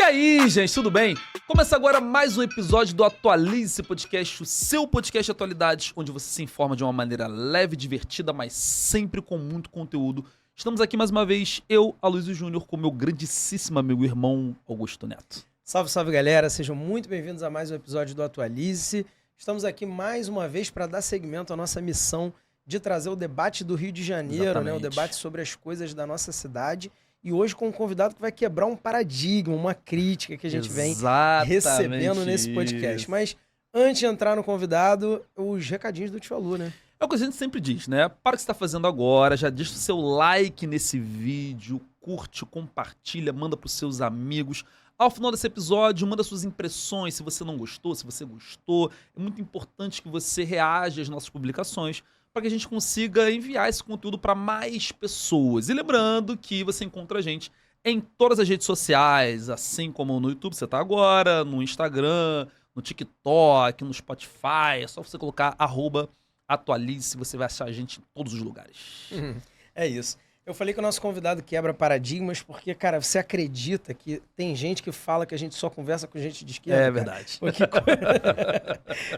aí, gente, tudo bem? Começa agora mais um episódio do Atualize-se Podcast, o seu podcast de atualidades, onde você se informa de uma maneira leve e divertida, mas sempre com muito conteúdo. Estamos aqui mais uma vez, eu, Aloysio Júnior, com meu grandíssimo amigo e irmão Augusto Neto. Salve, salve, galera. Sejam muito bem-vindos a mais um episódio do Atualize-se. Estamos aqui mais uma vez para dar seguimento à nossa missão de trazer o debate do Rio de Janeiro, né? O debate sobre as coisas da nossa cidade. E hoje com um convidado que vai quebrar um paradigma, uma crítica que a gente vem recebendo nesse podcast. Mas antes de entrar no convidado, os recadinhos do Tio Alu, né? É o que a gente sempre diz, né? Para o que você está fazendo agora, já deixa o seu like nesse vídeo, curte, compartilha, manda para os seus amigos. Ao final desse episódio, manda suas impressões, se você não gostou, se você gostou. É muito importante que você reaja às nossas publicações para que a gente consiga enviar esse conteúdo para mais pessoas. E lembrando que você encontra a gente em todas as redes sociais, assim como no YouTube, você está agora, no Instagram, no TikTok, no Spotify. É só você colocar @atualize-se, você vai achar a gente em todos os lugares. É isso. Eu falei que o nosso convidado quebra paradigmas porque, cara, você acredita que tem gente que fala que a gente só conversa com gente de esquerda? É verdade.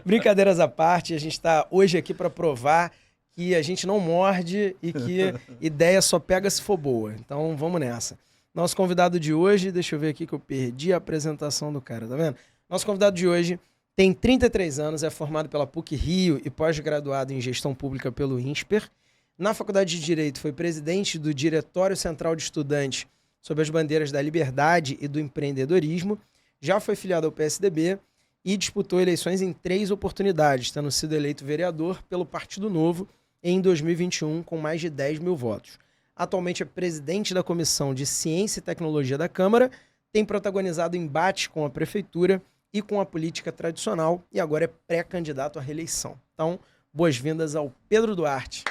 Brincadeiras à parte, a gente está hoje aqui para provar que a gente não morde e que ideia só pega se for boa. Então, vamos nessa. Nosso convidado de hoje, deixa eu ver aqui que eu perdi a apresentação do cara, tá vendo? Nosso convidado de hoje tem 33 anos, é formado pela PUC-Rio e pós-graduado em Gestão Pública pelo INSPER. Na Faculdade de Direito, foi presidente do Diretório Central de Estudantes sob as bandeiras da liberdade e do empreendedorismo. Já foi filiado ao PSDB e disputou eleições em 3 oportunidades, tendo sido eleito vereador pelo Partido Novo em 2021 com mais de 10 mil votos. Atualmente é presidente da Comissão de Ciência e Tecnologia da Câmara, tem protagonizado embates com a Prefeitura e com a política tradicional e agora é pré-candidato à reeleição. Então, boas-vindas ao Pedro Duarte.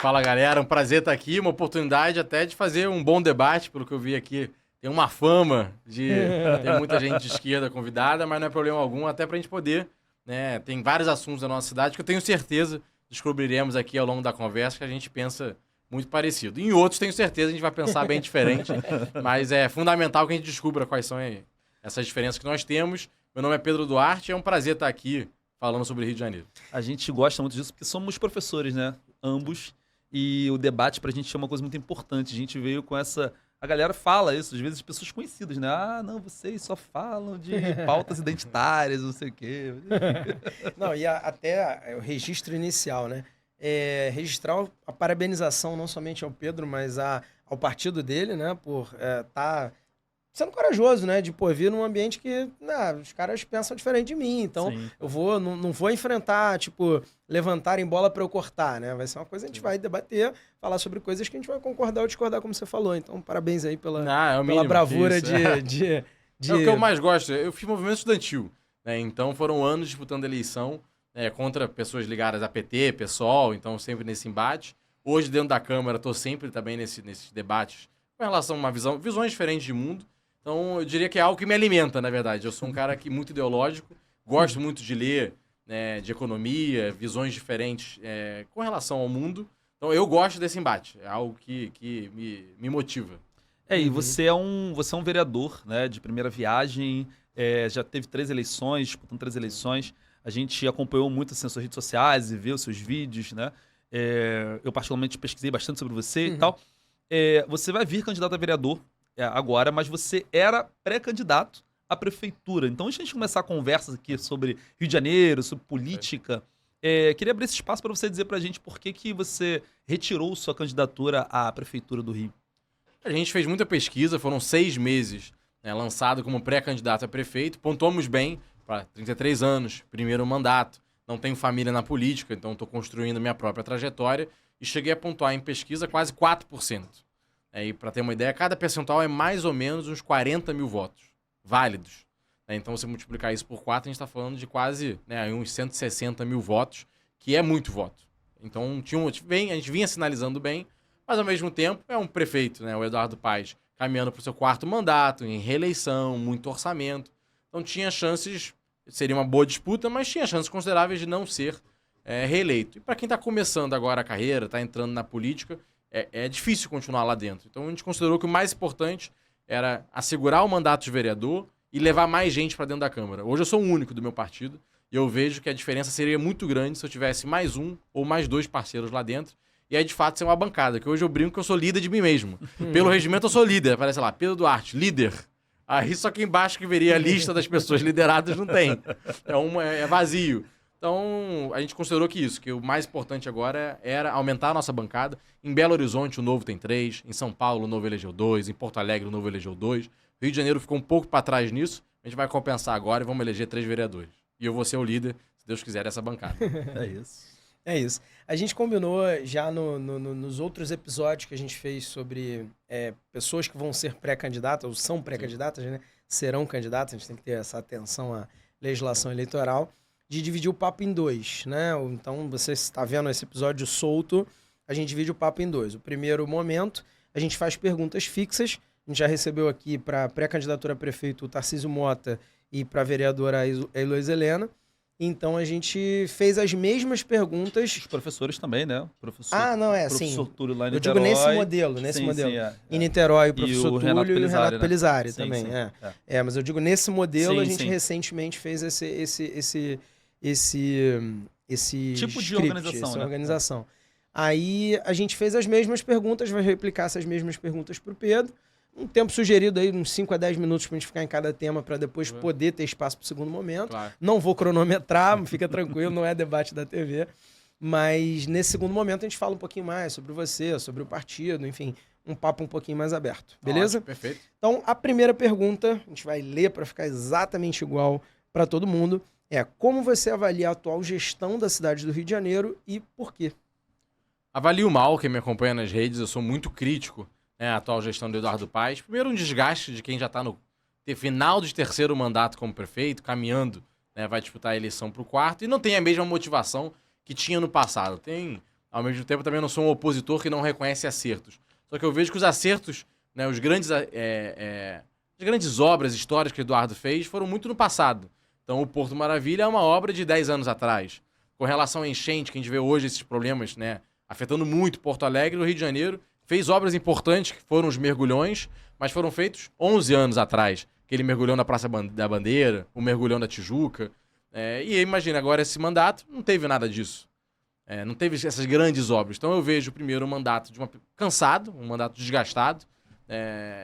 Fala, galera, um prazer estar aqui, uma oportunidade até de fazer um bom debate, pelo que eu vi aqui. Tem uma fama de ter muita gente de esquerda convidada, mas não é problema algum, até para a gente poder, né? Tem vários assuntos da nossa cidade que eu tenho certeza descobriremos aqui ao longo da conversa que a gente pensa muito parecido. Em outros, tenho certeza, a gente vai pensar bem diferente, mas é fundamental que a gente descubra quais são essas diferenças que nós temos. Meu nome é Pedro Duarte, é um prazer estar aqui falando sobre Rio de Janeiro. A gente gosta muito disso porque somos professores, né? Ambos. E o debate pra gente é uma coisa muito importante. A gente veio com essa... A galera fala isso, às vezes, pessoas conhecidas, né? Ah, não, vocês só falam de pautas identitárias, não sei o quê. Não, e até o registro inicial, né? Registrar a parabenização não somente ao Pedro, mas ao partido dele, né? Por estar sendo corajoso, né? De vir num ambiente que os caras pensam diferente de mim. Então, sim, eu não vou enfrentar, levantarem bola para eu cortar, né? Vai ser uma coisa que a gente vai debater, falar sobre coisas que a gente vai concordar ou discordar, como você falou. Então, parabéns aí pela bravura de... É o que eu mais gosto. Eu fiz movimento estudantil, né? Então, foram anos disputando eleição contra pessoas ligadas a PT, PSOL, então sempre nesse embate. Hoje, dentro da Câmara, estou sempre também nesses debates com relação a visões diferentes de mundo. Então, eu diria que é algo que me alimenta, na verdade. Eu sou um cara muito ideológico, gosto muito de ler, né, de economia, visões diferentes com relação ao mundo. Então, eu gosto desse embate. É algo que me motiva. E você é um vereador, né, de primeira viagem, já teve 3 eleições, disputando 3 eleições. A gente acompanhou muito assim, as suas redes sociais e viu os seus vídeos, né? Eu, particularmente, pesquisei bastante sobre você e tal. Você vai vir candidato a vereador agora, mas você era pré-candidato à prefeitura. Então, antes de a gente começar a conversa aqui sobre Rio de Janeiro, sobre política, queria abrir esse espaço para você dizer para a gente por que você retirou sua candidatura à prefeitura do Rio. A gente fez muita pesquisa, foram 6 meses lançado como pré-candidato a prefeito, pontuamos bem, para 33 anos, primeiro mandato, não tenho família na política, então estou construindo minha própria trajetória e cheguei a pontuar em pesquisa quase 4%. E para ter uma ideia, cada percentual é mais ou menos uns 40 mil votos válidos. Então, se multiplicar isso por 4, a gente está falando de quase uns 160 mil votos, que é muito voto. Então, a gente vinha sinalizando bem, mas ao mesmo tempo é um prefeito, o Eduardo Paes, caminhando para o seu 4º mandato, em reeleição, muito orçamento. Então, tinha chances, seria uma boa disputa, mas tinha chances consideráveis de não ser reeleito. E para quem está começando agora a carreira, está entrando na política, é difícil continuar lá dentro. Então, a gente considerou que o mais importante era assegurar o mandato de vereador e levar mais gente para dentro da Câmara. Hoje eu sou o único do meu partido e eu vejo que a diferença seria muito grande se eu tivesse mais um ou mais 2 parceiros lá dentro. E aí, de fato, ser uma bancada, que hoje eu brinco que eu sou líder de mim mesmo. Pelo regimento eu sou líder, aparece lá, Pedro Duarte, líder. Aí só que embaixo que veria a lista das pessoas lideradas não tem. É vazio. Então, a gente considerou que o mais importante agora era aumentar a nossa bancada. Em Belo Horizonte, o Novo tem 3. Em São Paulo, o Novo elegeu 2. Em Porto Alegre, o Novo elegeu 2. Rio de Janeiro ficou um pouco para trás nisso. A gente vai compensar agora e vamos eleger 3 vereadores. E eu vou ser o líder, se Deus quiser, dessa bancada. É isso. É isso. A gente combinou já nos outros episódios que a gente fez sobre pessoas que vão ser pré-candidatas, ou são pré-candidatas, né? Serão candidatas, a gente tem que ter essa atenção à legislação eleitoral, de dividir o papo em 2, né? Então, você está vendo esse episódio solto, a gente divide o papo em 2. O primeiro momento, a gente faz perguntas fixas. A gente já recebeu aqui para pré-candidatura a prefeito o Tarcísio Mota e para a vereadora a Heloísa Helena. Então, a gente fez as mesmas perguntas. Os professores também, né? Professor Túlio lá em Niterói. Eu digo nesse modelo. Sim, em Niterói, o professor Túlio Renato e o Renato né? Pelizari Sim, também. sim, Mas eu digo nesse modelo, a gente sim. recentemente fez esse tipo de script, organização, essa né? organização. Aí a gente fez as mesmas perguntas, vai replicar essas mesmas perguntas para o Pedro. Um tempo sugerido aí, uns 5 a 10 minutos pra gente ficar em cada tema para depois poder ter espaço pro segundo momento. Claro. Não vou cronometrar, fica tranquilo, não é debate da TV. Mas nesse segundo momento a gente fala um pouquinho mais sobre você, sobre o partido, enfim, um papo um pouquinho mais aberto. Beleza? Ótimo, perfeito. Então, a primeira pergunta, a gente vai ler para ficar exatamente igual para todo mundo, é como você avalia a atual gestão da cidade do Rio de Janeiro e por quê? Avalio mal, quem me acompanha nas redes, eu sou muito crítico, né, a atual gestão do Eduardo Paes. Primeiro, um desgaste de quem já está no final de 3º mandato como prefeito, caminhando, né, vai disputar a eleição para o 4º, e não tem a mesma motivação que tinha no passado. Ao mesmo tempo, também não sou um opositor que não reconhece acertos. Só que eu vejo que os acertos, né, as grandes obras históricas que o Eduardo fez foram muito no passado. Então, o Porto Maravilha é uma obra de 10 anos atrás. Com relação à enchente, que a gente vê hoje esses problemas, né, afetando muito Porto Alegre, o Rio de Janeiro fez obras importantes, que foram os mergulhões, mas foram feitos 11 anos atrás. Aquele mergulhão na Praça da Bandeira, o mergulhão da Tijuca. E imagina, agora esse mandato não teve nada disso. Não teve essas grandes obras. Então eu vejo primeiro um mandato cansado, um mandato desgastado.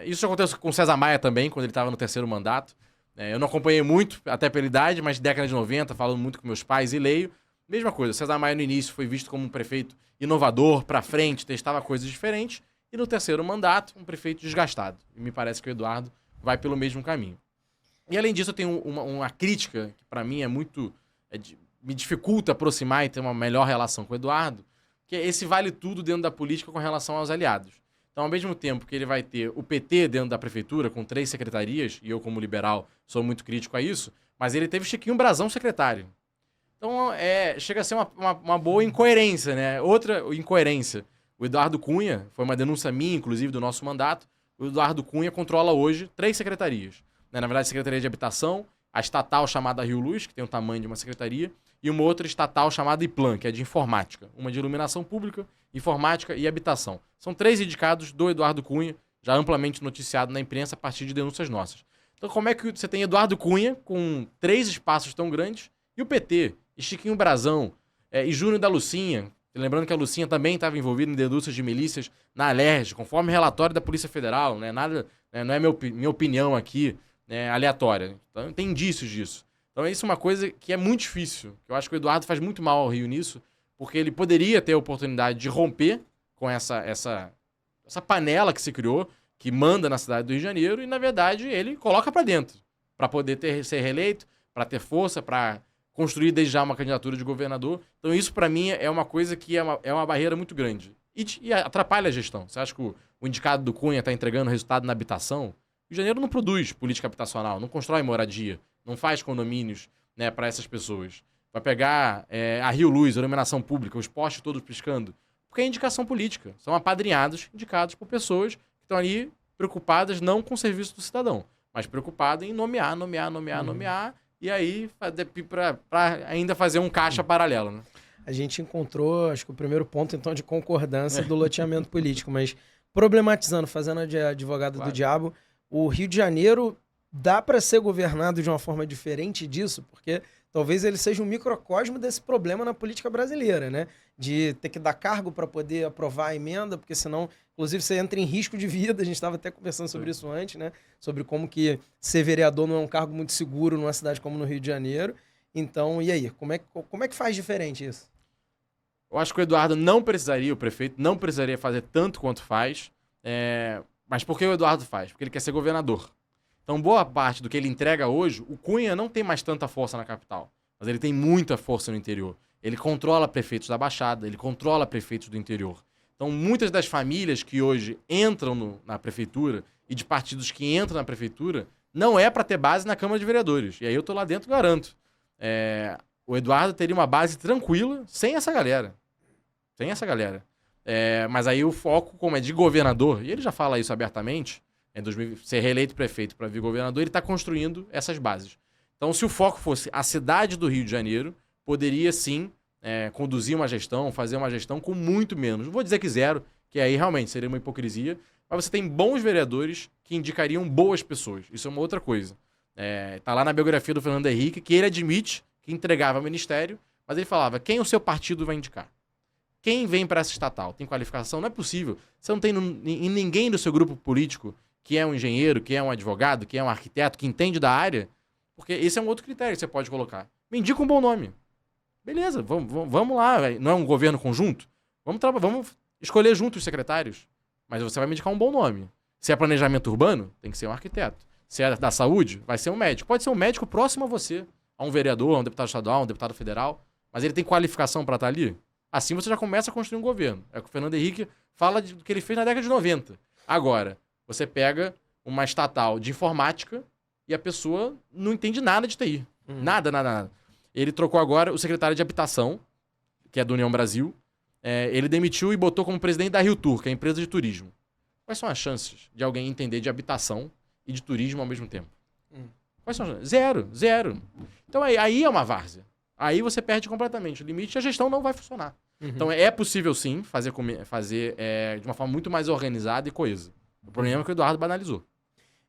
Isso aconteceu com o César Maia também, quando ele estava no 3º mandato. Eu não acompanhei muito, até pela idade, mas década de 90, falando muito com meus pais e leio. Mesma coisa, César Maia no início foi visto como um prefeito inovador, pra frente, testava coisas diferentes. E no 3º mandato, um prefeito desgastado. E me parece que o Eduardo vai pelo mesmo caminho. E além disso, eu tenho uma crítica que pra mim me dificulta aproximar e ter uma melhor relação com o Eduardo, que é esse vale tudo dentro da política com relação aos aliados. Então, ao mesmo tempo que ele vai ter o PT dentro da prefeitura, com 3 secretarias, e eu, como liberal, sou muito crítico a isso, mas ele teve Chiquinho Brazão secretário. Então, chega a ser uma boa incoerência, né? Outra incoerência. O Eduardo Cunha, foi uma denúncia minha, inclusive, do nosso mandato, o Eduardo Cunha controla hoje 3 secretarias. Né? Na verdade, a Secretaria de Habitação, a estatal chamada Rio Luz, que tem o tamanho de uma secretaria, e uma outra estatal chamada IPLAN, que é de informática. Uma de iluminação pública, informática e habitação. São 3 indicados do Eduardo Cunha, já amplamente noticiado na imprensa a partir de denúncias nossas. Então, como é que você tem Eduardo Cunha, com 3 espaços tão grandes, e o PT, e Chiquinho Brazão, e Júnior da Lucinha, lembrando que a Lucinha também estava envolvida em denúncias de milícias na Alerj, conforme relatório da Polícia Federal, né? Nada, né? Não é minha opinião aqui, né? Aleatória. Então, tem indícios disso. Então, isso é uma coisa que é muito difícil. Eu acho que o Eduardo faz muito mal ao Rio nisso, porque ele poderia ter a oportunidade de romper com essa panela que se criou, que manda na cidade do Rio de Janeiro, e, na verdade, ele coloca para dentro, para poder ser reeleito, para ter força, para construir desde já uma candidatura de governador. Então isso, para mim, é uma coisa que é uma barreira muito grande. E atrapalha a gestão. Você acha que o indicado do Cunha está entregando resultado na habitação? O Rio de Janeiro não produz política habitacional, não constrói moradia, não faz condomínios, né, para essas pessoas. Vai pegar a Rio Luz, a iluminação pública, os postes todos piscando. Porque é indicação política. São apadrinhados, indicados por pessoas que estão ali preocupadas não com o serviço do cidadão, mas preocupadas em nomear. E aí, para ainda fazer um caixa paralelo, né? A gente encontrou, acho que o primeiro ponto, então, de concordância do loteamento político, mas problematizando, fazendo de advogado do diabo, o Rio de Janeiro dá para ser governado de uma forma diferente disso, porque talvez ele seja um microcosmo desse problema na política brasileira, né? De ter que dar cargo para poder aprovar a emenda, porque senão, inclusive, você entra em risco de vida. A gente estava até conversando sobre isso antes, né? Sobre como que ser vereador não é um cargo muito seguro numa cidade como no Rio de Janeiro. Então, e aí? Como é que faz diferente isso? Eu acho que o Eduardo não precisaria, o prefeito não precisaria fazer tanto quanto faz. Mas por que o Eduardo faz? Porque ele quer ser governador. Então, boa parte do que ele entrega hoje, o Cunha não tem mais tanta força na capital, mas ele tem muita força no interior. Ele controla prefeitos da Baixada, ele controla prefeitos do interior. Então, muitas das famílias que hoje entram na prefeitura e de partidos que entram na prefeitura, não é para ter base na Câmara de Vereadores. E aí eu tô lá dentro, garanto. O Eduardo teria uma base tranquila sem essa galera. Sem essa galera. Mas aí o foco, como é de governador, e ele já fala isso abertamente, ser reeleito prefeito para vir governador, ele está construindo essas bases. Então, se o foco fosse a cidade do Rio de Janeiro, poderia sim conduzir uma gestão, fazer uma gestão com muito menos. Não vou dizer que zero, que aí realmente seria uma hipocrisia, mas você tem bons vereadores que indicariam boas pessoas. Isso é uma outra coisa. Tá lá na biografia do Fernando Henrique que ele admite que entregava ministério, mas ele falava quem o seu partido vai indicar. Quem vem para essa estatal? Tem qualificação? Não é possível. Você não tem em ninguém do seu grupo político que é um engenheiro, que é um advogado, que é um arquiteto, que entende da área, porque esse é um outro critério que você pode colocar. Me indica um bom nome. Beleza, vamos lá. Não é um governo conjunto? Vamos escolher juntos os secretários. Mas você vai me indicar um bom nome. Se é planejamento urbano, tem que ser um arquiteto. Se é da saúde, vai ser um médico. Pode ser um médico próximo a você. A um vereador, a um deputado estadual, a um deputado federal. Mas ele tem qualificação para estar ali? Assim você já começa a construir um governo. É o que o Fernando Henrique fala do que ele fez na década de 90. Agora, você pega uma estatal de informática e a pessoa não entende nada de TI. Nada. Ele trocou agora o secretário de Habitação, que é do União Brasil. Ele demitiu e botou como presidente da Rio Tour, que é a empresa de turismo. Quais são as chances de alguém entender de habitação e de turismo ao mesmo tempo? Quais são as chances? Zero. Então aí é uma várzea. Aí você perde completamente o limite e a gestão não vai funcionar. Então é possível sim fazer de uma forma muito mais organizada e coesa. O problema é que o Eduardo banalizou.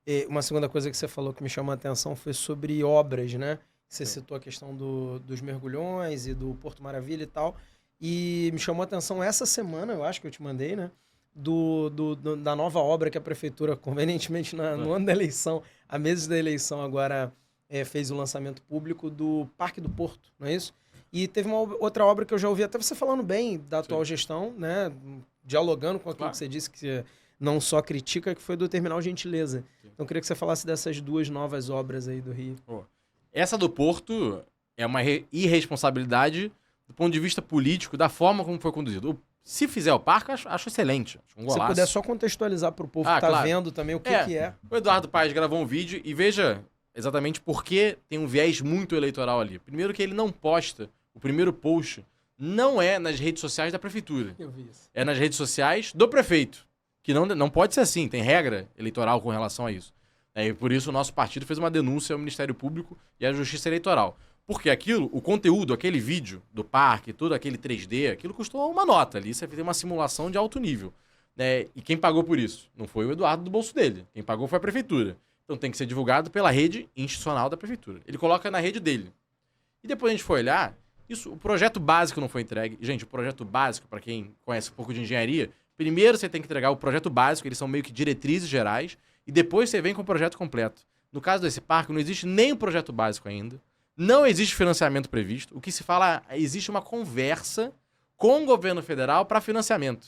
E uma segunda coisa que você falou que me chamou a atenção foi sobre obras, né? Você citou a questão dos mergulhões e do Porto Maravilha e tal. E me chamou a atenção essa semana, eu acho que eu te mandei, né? Da nova obra que a prefeitura, convenientemente no ano da eleição, há meses da eleição agora, fez o lançamento público do Parque do Porto, não é isso? E teve uma outra obra que eu já ouvi até você falando bem da atual gestão, né? Dialogando com aquilo que você disse que não só critica, que foi do Terminal Gentileza. Então eu queria que você falasse dessas duas novas obras aí do Rio. Essa do Porto é uma irresponsabilidade do ponto de vista político, da forma como foi conduzido. Se fizer o parque, acho excelente. Acho um golaço. Se puder só contextualizar para o povo que tá vendo também o que é. O Eduardo Paes gravou um vídeo e veja exatamente por que tem um viés muito eleitoral ali. Primeiro que ele não posta, o primeiro post não é nas redes sociais da prefeitura. Eu vi isso. É nas redes sociais do prefeito. Que não pode ser assim, tem regra eleitoral com relação a isso. E por isso o nosso partido fez uma denúncia ao Ministério Público e à Justiça Eleitoral. Porque o conteúdo, aquele vídeo do parque, todo aquele 3D, aquilo custou uma nota ali, você fez uma simulação de alto nível. E quem pagou por isso? Não foi o Eduardo do bolso dele. Quem pagou foi a prefeitura. Então tem que ser divulgado pela rede institucional da prefeitura. Ele coloca na rede dele. E depois a gente foi olhar, o projeto básico não foi entregue. Gente, o projeto básico, para quem conhece um pouco de engenharia, primeiro você tem que entregar o projeto básico, eles são meio que diretrizes gerais, e depois você vem com o projeto completo. No caso desse parque, não existe nem o projeto básico ainda, não existe financiamento previsto. O que se fala, existe uma conversa com o governo federal para financiamento.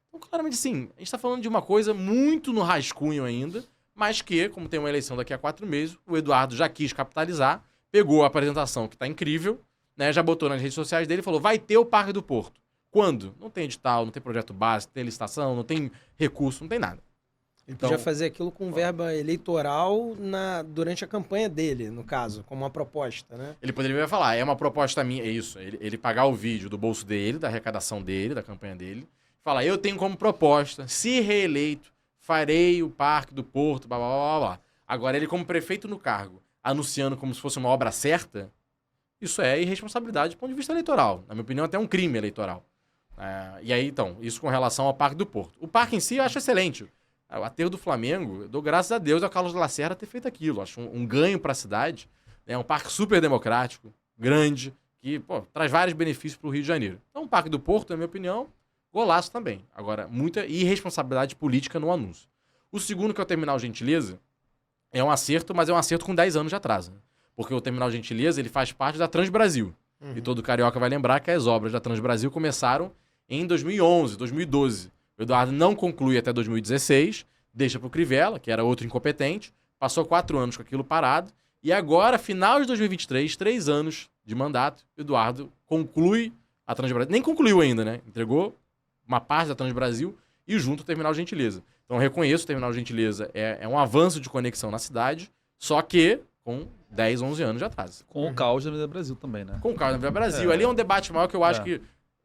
Então, claramente, sim, a gente está falando de uma coisa muito no rascunho ainda, mas que, como tem uma eleição daqui a 4 meses, o Eduardo já quis capitalizar, pegou a apresentação que está incrível, né, já botou nas redes sociais dele e falou, vai ter o Parque do Porto. Quando? Não tem edital, não tem projeto básico, não tem licitação, não tem recurso, não tem nada. Ele podia fazer aquilo com verba eleitoral durante a campanha dele, no caso, como uma proposta, né? Ele poderia falar, é uma proposta minha, é isso. Ele pagar o vídeo do bolso dele, da arrecadação dele, da campanha dele, falar, eu tenho como proposta, se reeleito, farei o Parque do Porto, blá, blá, blá, blá. Agora, ele como prefeito no cargo, anunciando como se fosse uma obra certa, isso é irresponsabilidade do ponto de vista eleitoral. Na minha opinião, até um crime eleitoral. E aí, então, isso com relação ao Parque do Porto. O parque em si eu acho excelente. O aterro do Flamengo, eu dou graças a Deus ao Carlos Lacerda ter feito aquilo. Acho um ganho para a cidade. É um parque super democrático, grande, que traz vários benefícios para o Rio de Janeiro. Então, o Parque do Porto, na minha opinião, golaço também. Agora, muita irresponsabilidade política no anúncio. O segundo, que é o Terminal Gentileza, é um acerto, mas é um acerto com 10 anos de atraso. Né? Porque o Terminal Gentileza, ele faz parte da Transbrasil. E todo carioca vai lembrar que as obras da Transbrasil começaram em 2011, 2012. O Eduardo não conclui até 2016, deixa para o Crivella, que era outro incompetente, passou 4 anos com aquilo parado, e agora, final de 2023, 3 anos de mandato, Eduardo conclui a Transbrasil. Nem concluiu ainda, né? Entregou uma parte da Transbrasil e junto o Terminal Gentileza. Então, eu reconheço o Terminal Gentileza, é um avanço de conexão na cidade, só que com 10, 11 anos de atraso. Com o caos da Avenida Brasil também, né? Com o caos da Avenida Brasil. Ali é um debate maior que eu acho que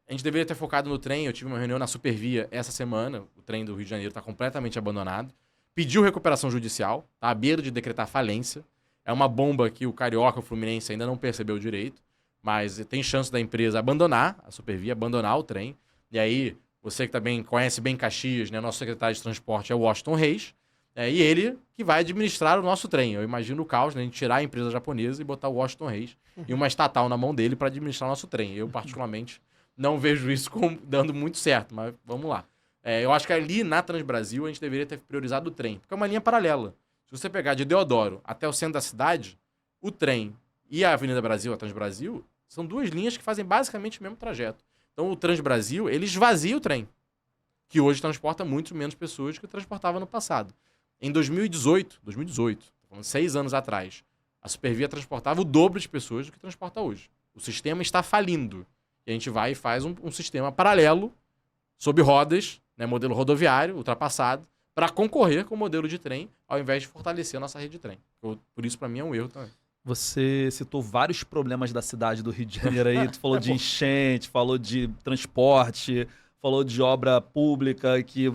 a gente deveria ter focado no trem. Eu tive uma reunião na Supervia essa semana. O trem do Rio de Janeiro está completamente abandonado. Pediu recuperação judicial, tá à beira de decretar falência. É uma bomba que o Carioca, o Fluminense ainda não percebeu direito, mas tem chance da empresa abandonar a Supervia, abandonar o trem. E aí, você que também conhece bem Caxias, né? Nosso secretário de transporte é o Washington Reis, e ele que vai administrar o nosso trem. Eu imagino o caos, né? A gente tirar a empresa japonesa e botar o Washington Reis e uma estatal na mão dele para administrar o nosso trem. Eu, particularmente, não vejo isso dando muito certo, mas vamos lá. Eu acho que ali na Transbrasil a gente deveria ter priorizado o trem, porque é uma linha paralela. Se você pegar de Deodoro até o centro da cidade, o trem e a Avenida Brasil, a Transbrasil, são 2 linhas que fazem basicamente o mesmo trajeto. Então o Transbrasil, ele esvazia o trem, que hoje transporta muito menos pessoas que transportava no passado. Em 2018, falando 6 anos atrás, a Supervia transportava o dobro de pessoas do que transporta hoje. O sistema está falindo. E a gente vai e faz um sistema paralelo, sob rodas, né, modelo rodoviário, ultrapassado, para concorrer com o modelo de trem, ao invés de fortalecer a nossa rede de trem. Por isso, para mim, é um erro também. Você citou vários problemas da cidade do Rio de Janeiro aí. Tu falou de enchente, falou de transporte, falou de obra pública que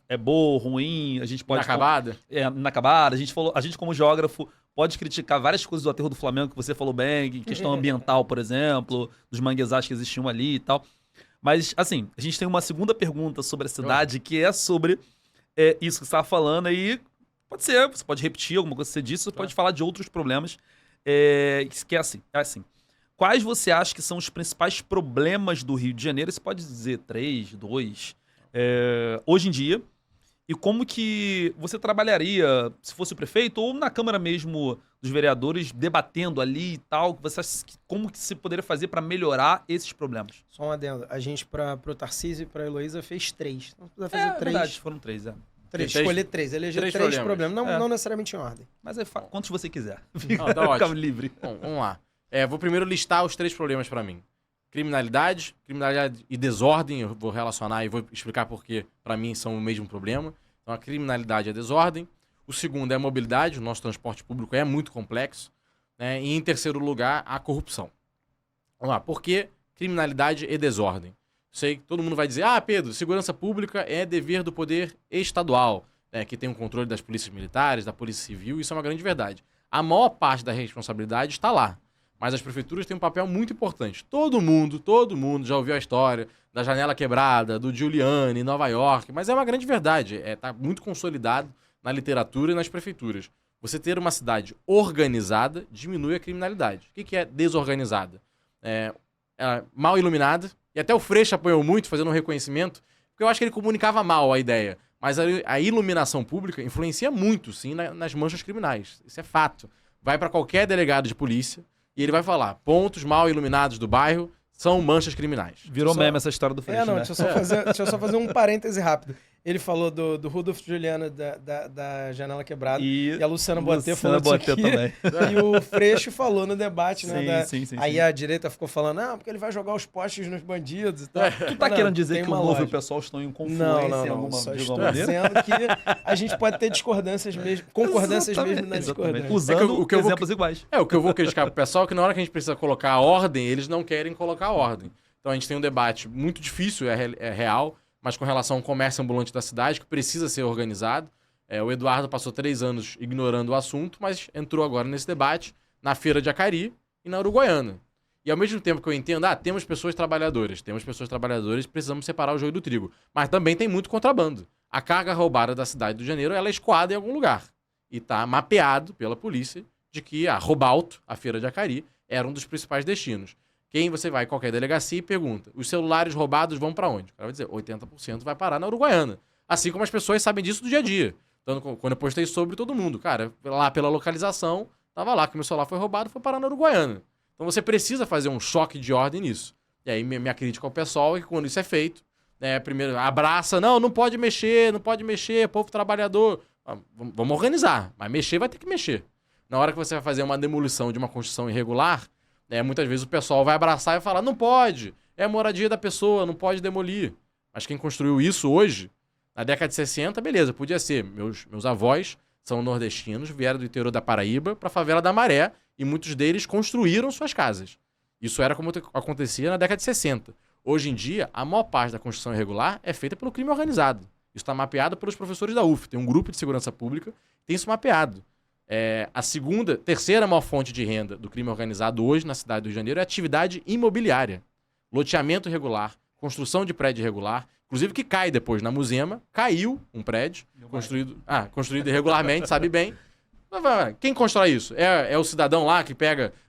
é boa, ruim. A gente pode... Inacabada? Inacabada. A gente, como geógrafo, pode criticar várias coisas do aterro do Flamengo, que você falou bem, questão ambiental, por exemplo, dos manguezais que existiam ali e tal. Mas, assim, a gente tem uma segunda pergunta sobre a cidade, que é sobre isso que você estava falando aí. Pode ser, você pode repetir alguma coisa que você disse, você pode falar de outros problemas. Que é assim. Quais você acha que são os principais problemas do Rio de Janeiro? Você pode dizer 3, 2, hoje em dia. E como que você trabalharia, se fosse o prefeito, ou na Câmara mesmo dos vereadores, debatendo ali e tal, como que se poderia fazer para melhorar esses problemas? Só um adendo. A gente, para o Tarcísio e para a Heloísa, fez 3. Não precisa fazer 3. Verdade, foram 3, Escolher 3. Eleger 3 problemas. Não necessariamente em ordem. Mas aí quantos você quiser. Tá Fica livre. Bom, vamos lá. Vou primeiro listar os 3 problemas para mim. Criminalidade e desordem, eu vou relacionar e vou explicar porque, para mim, são o mesmo problema. Então, a criminalidade e a desordem. O segundo é a mobilidade, o nosso transporte público é muito complexo. Né? E, em terceiro lugar, a corrupção. Vamos lá, por que criminalidade e desordem? Sei que todo mundo vai dizer, Pedro, segurança pública é dever do poder estadual, né? Que tem o controle das polícias militares, da polícia civil, isso é uma grande verdade. A maior parte da responsabilidade está lá. Mas as prefeituras têm um papel muito importante. Todo mundo já ouviu a história da janela quebrada, do Giuliani, em Nova York, mas é uma grande verdade. Está muito consolidado na literatura e nas prefeituras. Você ter uma cidade organizada diminui a criminalidade. O que é desorganizada? Mal iluminada, e até o Freixo apoiou muito, fazendo um reconhecimento, porque eu acho que ele comunicava mal a ideia. Mas a iluminação pública influencia muito, sim, nas manchas criminais. Isso é fato. Vai para qualquer delegado de polícia, e ele vai falar, pontos mal iluminados do bairro são manchas criminais. Virou meme essa história do Freixo, né? Deixa eu só fazer um parêntese rápido. Ele falou do Rudolf Giuliani da janela quebrada. E a Luciana Boatê falou disso aqui. Também. E o Freixo falou no debate, né? Sim. Aí a direita ficou falando, porque ele vai jogar os postes nos bandidos e tal. Tu tá querendo dizer que o Novo e o pessoal estão em confluência em alguma só estou dizendo que a gente pode ter discordâncias mesmo, concordâncias mesmo na discordância. Usando exemplos iguais. O que eu vou criticar pro pessoal é que na hora que a gente precisa colocar a ordem, eles não querem colocar a ordem. Então a gente tem um debate muito difícil, é real, mas com relação ao comércio ambulante da cidade, que precisa ser organizado. O Eduardo passou 3 anos ignorando o assunto, mas entrou agora nesse debate na Feira de Acari e na Uruguaiana. E ao mesmo tempo que eu entendo, temos pessoas trabalhadoras, precisamos separar o joio do trigo. Mas também tem muito contrabando. A carga roubada da cidade do Rio de Janeiro, ela é escoada em algum lugar. E está mapeado pela polícia de que a Robalto, a Feira de Acari, era um dos principais destinos. Quem você vai em qualquer delegacia e pergunta, os celulares roubados vão para onde? O cara vai dizer, 80% vai parar na Uruguaiana. Assim como as pessoas sabem disso do dia a dia. Então, quando eu postei sobre todo mundo, cara, lá pela localização, tava lá que meu celular foi roubado, foi parar na Uruguaiana. Então você precisa fazer um choque de ordem nisso. E aí minha crítica ao pessoal é que quando isso é feito, primeiro abraça, não pode mexer, povo trabalhador. Vamos organizar, mas mexer vai ter que mexer. Na hora que você vai fazer uma demolição de uma construção irregular, muitas vezes o pessoal vai abraçar e falar, não pode, é a moradia da pessoa, não pode demolir. Mas quem construiu isso hoje, na década de 60, beleza, podia ser. Meus avós são nordestinos, vieram do interior da Paraíba para a favela da Maré e muitos deles construíram suas casas. Isso era como acontecia na década de 60. Hoje em dia, a maior parte da construção irregular é feita pelo crime organizado. Isso está mapeado pelos professores da UF. Tem um grupo de segurança pública que tem isso mapeado. Terceira maior fonte de renda do crime organizado hoje na cidade do Rio de Janeiro é a atividade imobiliária. Loteamento irregular, construção de prédio irregular, inclusive que cai depois na Muzema, caiu um prédio construído irregularmente, sabe bem. Quem constrói isso? É o cidadão lá que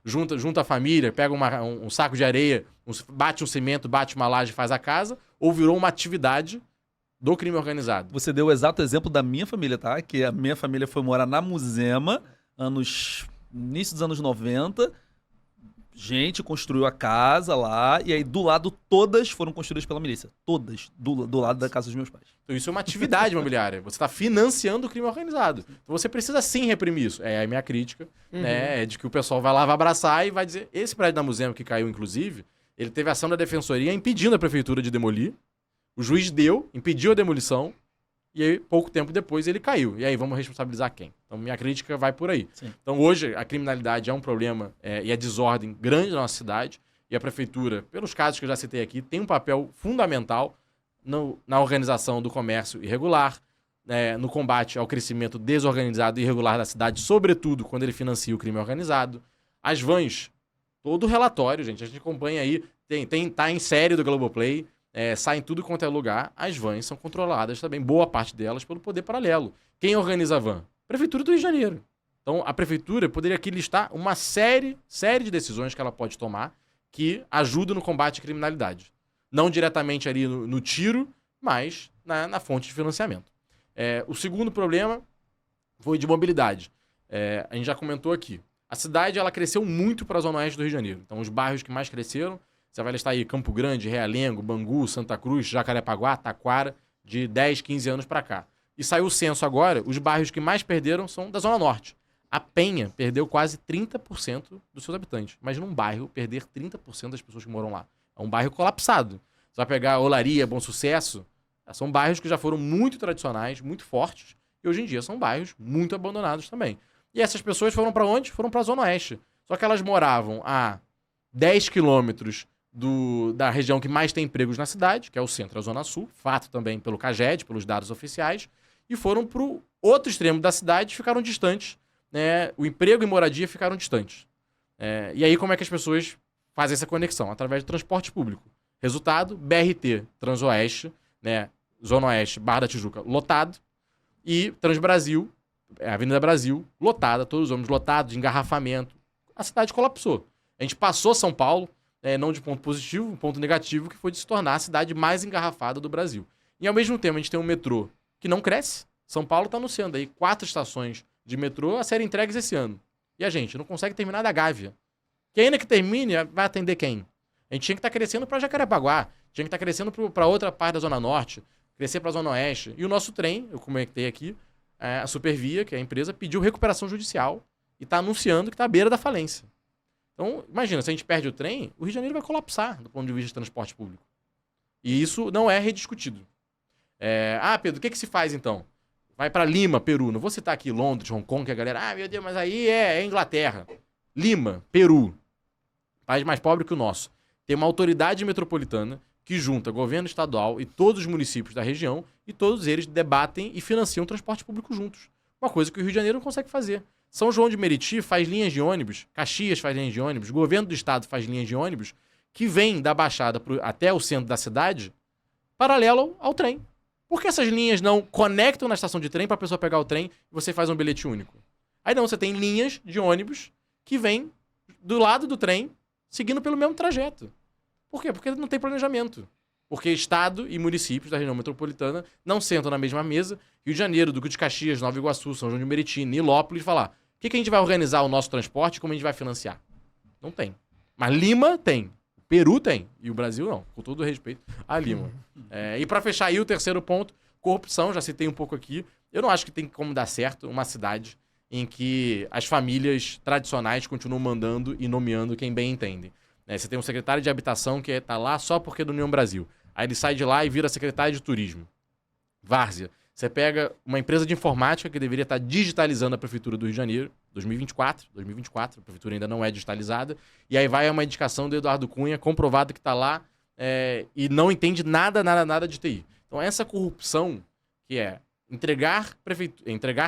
junta a família, pega um saco de areia, bate um cimento, bate uma laje e faz a casa, ou virou uma atividade do crime organizado? Você deu o exato exemplo da minha família, tá? Que a minha família foi morar na Muzema, início dos anos 90. Gente construiu a casa lá, e aí do lado todas foram construídas pela milícia. Todas, do lado da casa dos meus pais. Então isso é uma atividade imobiliária. Você está financiando o crime organizado. Então você precisa sim reprimir isso. É a minha crítica, né? É de que o pessoal vai lá, vai abraçar e vai dizer... Esse prédio da Muzema que caiu, inclusive, ele teve ação da defensoria impedindo a prefeitura de demolir. O juiz impediu a demolição. E aí, pouco tempo depois, ele caiu. E aí, vamos responsabilizar quem? Então, minha crítica vai por aí. Sim. Então, hoje, a criminalidade é um problema e a desordem grande na nossa cidade. E a prefeitura, pelos casos que eu já citei aqui, tem um papel fundamental na organização do comércio irregular, no combate ao crescimento desorganizado e irregular da cidade, sobretudo quando ele financia o crime organizado. As vans, todo o relatório, gente, a gente acompanha aí, tá em série do Globoplay, sai em tudo quanto é lugar. As vans são controladas também, boa parte delas, pelo poder paralelo. Quem organiza a van? Prefeitura do Rio de Janeiro. Então, a prefeitura poderia aqui listar uma série de decisões que ela pode tomar que ajudam no combate à criminalidade. Não diretamente ali no tiro, mas na fonte de financiamento. O segundo problema foi de mobilidade. A gente já comentou aqui. A cidade ela cresceu muito para a zona oeste do Rio de Janeiro. Então, os bairros que mais cresceram, você vai listar aí Campo Grande, Realengo, Bangu, Santa Cruz, Jacarepaguá, Taquara, de 10, 15 anos para cá. E saiu o censo agora, os bairros que mais perderam são da Zona Norte. A Penha perdeu quase 30% dos seus habitantes. Imagina um bairro perder 30% das pessoas que moram lá. É um bairro colapsado. Você vai pegar Olaria, Bom Sucesso, são bairros que já foram muito tradicionais, muito fortes, e hoje em dia são bairros muito abandonados também. E essas pessoas foram para onde? Foram para a Zona Oeste. Só que elas moravam a 10 quilômetros da região que mais tem empregos na cidade, que é o centro, a Zona Sul, fato também pelo CAGED, pelos dados oficiais, e foram para o outro extremo da cidade e ficaram distantes. O emprego e moradia ficaram distantes. E aí como é que as pessoas fazem essa conexão? Através de transporte público. Resultado, BRT, Transoeste, Zona Oeste, Barra da Tijuca, lotado, e Transbrasil, Avenida Brasil, lotada, todos os ônibus lotados, de engarrafamento. A cidade colapsou. A gente passou São Paulo, não de ponto positivo, um ponto negativo, que foi de se tornar a cidade mais engarrafada do Brasil. E ao mesmo tempo a gente tem um metrô que não cresce. São Paulo está anunciando aí 4 estações de metrô a serem entregues esse ano. E a gente não consegue terminar da Gávea. Que ainda que termine, vai atender quem? A gente tinha que estar crescendo para Jacarepaguá, tinha que estar crescendo para outra parte da Zona Norte, crescer para a Zona Oeste. E o nosso trem, eu comentei aqui, a Supervia, que é a empresa, pediu recuperação judicial e está anunciando que está à beira da falência. Então, imagina, se a gente perde o trem, o Rio de Janeiro vai colapsar do ponto de vista de transporte público. E isso não é rediscutido. Pedro, o que se faz então? Vai para Lima, Peru. Não vou citar aqui Londres, Hong Kong, que a galera... meu Deus, mas aí é Inglaterra. Lima, Peru. País mais pobre que o nosso. Tem uma autoridade metropolitana que junta governo estadual e todos os municípios da região e todos eles debatem e financiam o transporte público juntos. Uma coisa que o Rio de Janeiro não consegue fazer. São João de Meriti faz linhas de ônibus, Caxias faz linhas de ônibus, o governo do estado faz linhas de ônibus que vem da Baixada até o centro da cidade paralelo ao trem. Por que essas linhas não conectam na estação de trem pra pessoa pegar o trem e você faz um bilhete único? Aí não, você tem linhas de ônibus que vêm do lado do trem seguindo pelo mesmo trajeto. Por quê? Porque não tem planejamento. Porque Estado e municípios da região metropolitana não sentam na mesma mesa. Rio de Janeiro, Duque de Caxias, Nova Iguaçu, São João de Meriti, Nilópolis, falar: o que a gente vai organizar o nosso transporte e como a gente vai financiar? Não tem. Mas Lima tem. Peru tem. E o Brasil não. Com todo o respeito a Lima. E pra fechar aí o terceiro ponto, corrupção, já citei um pouco aqui. Eu não acho que tem como dar certo uma cidade em que as famílias tradicionais continuam mandando e nomeando quem bem entendem. Você tem um secretário de habitação que tá lá só porque é do União Brasil. Aí ele sai de lá e vira secretário de turismo. Várzea. Você pega uma empresa de informática que deveria estar digitalizando a Prefeitura do Rio de Janeiro, 2024, a Prefeitura ainda não é digitalizada, e aí vai uma indicação do Eduardo Cunha, comprovado que está lá, e não entende nada de TI. Então essa corrupção, que é entregar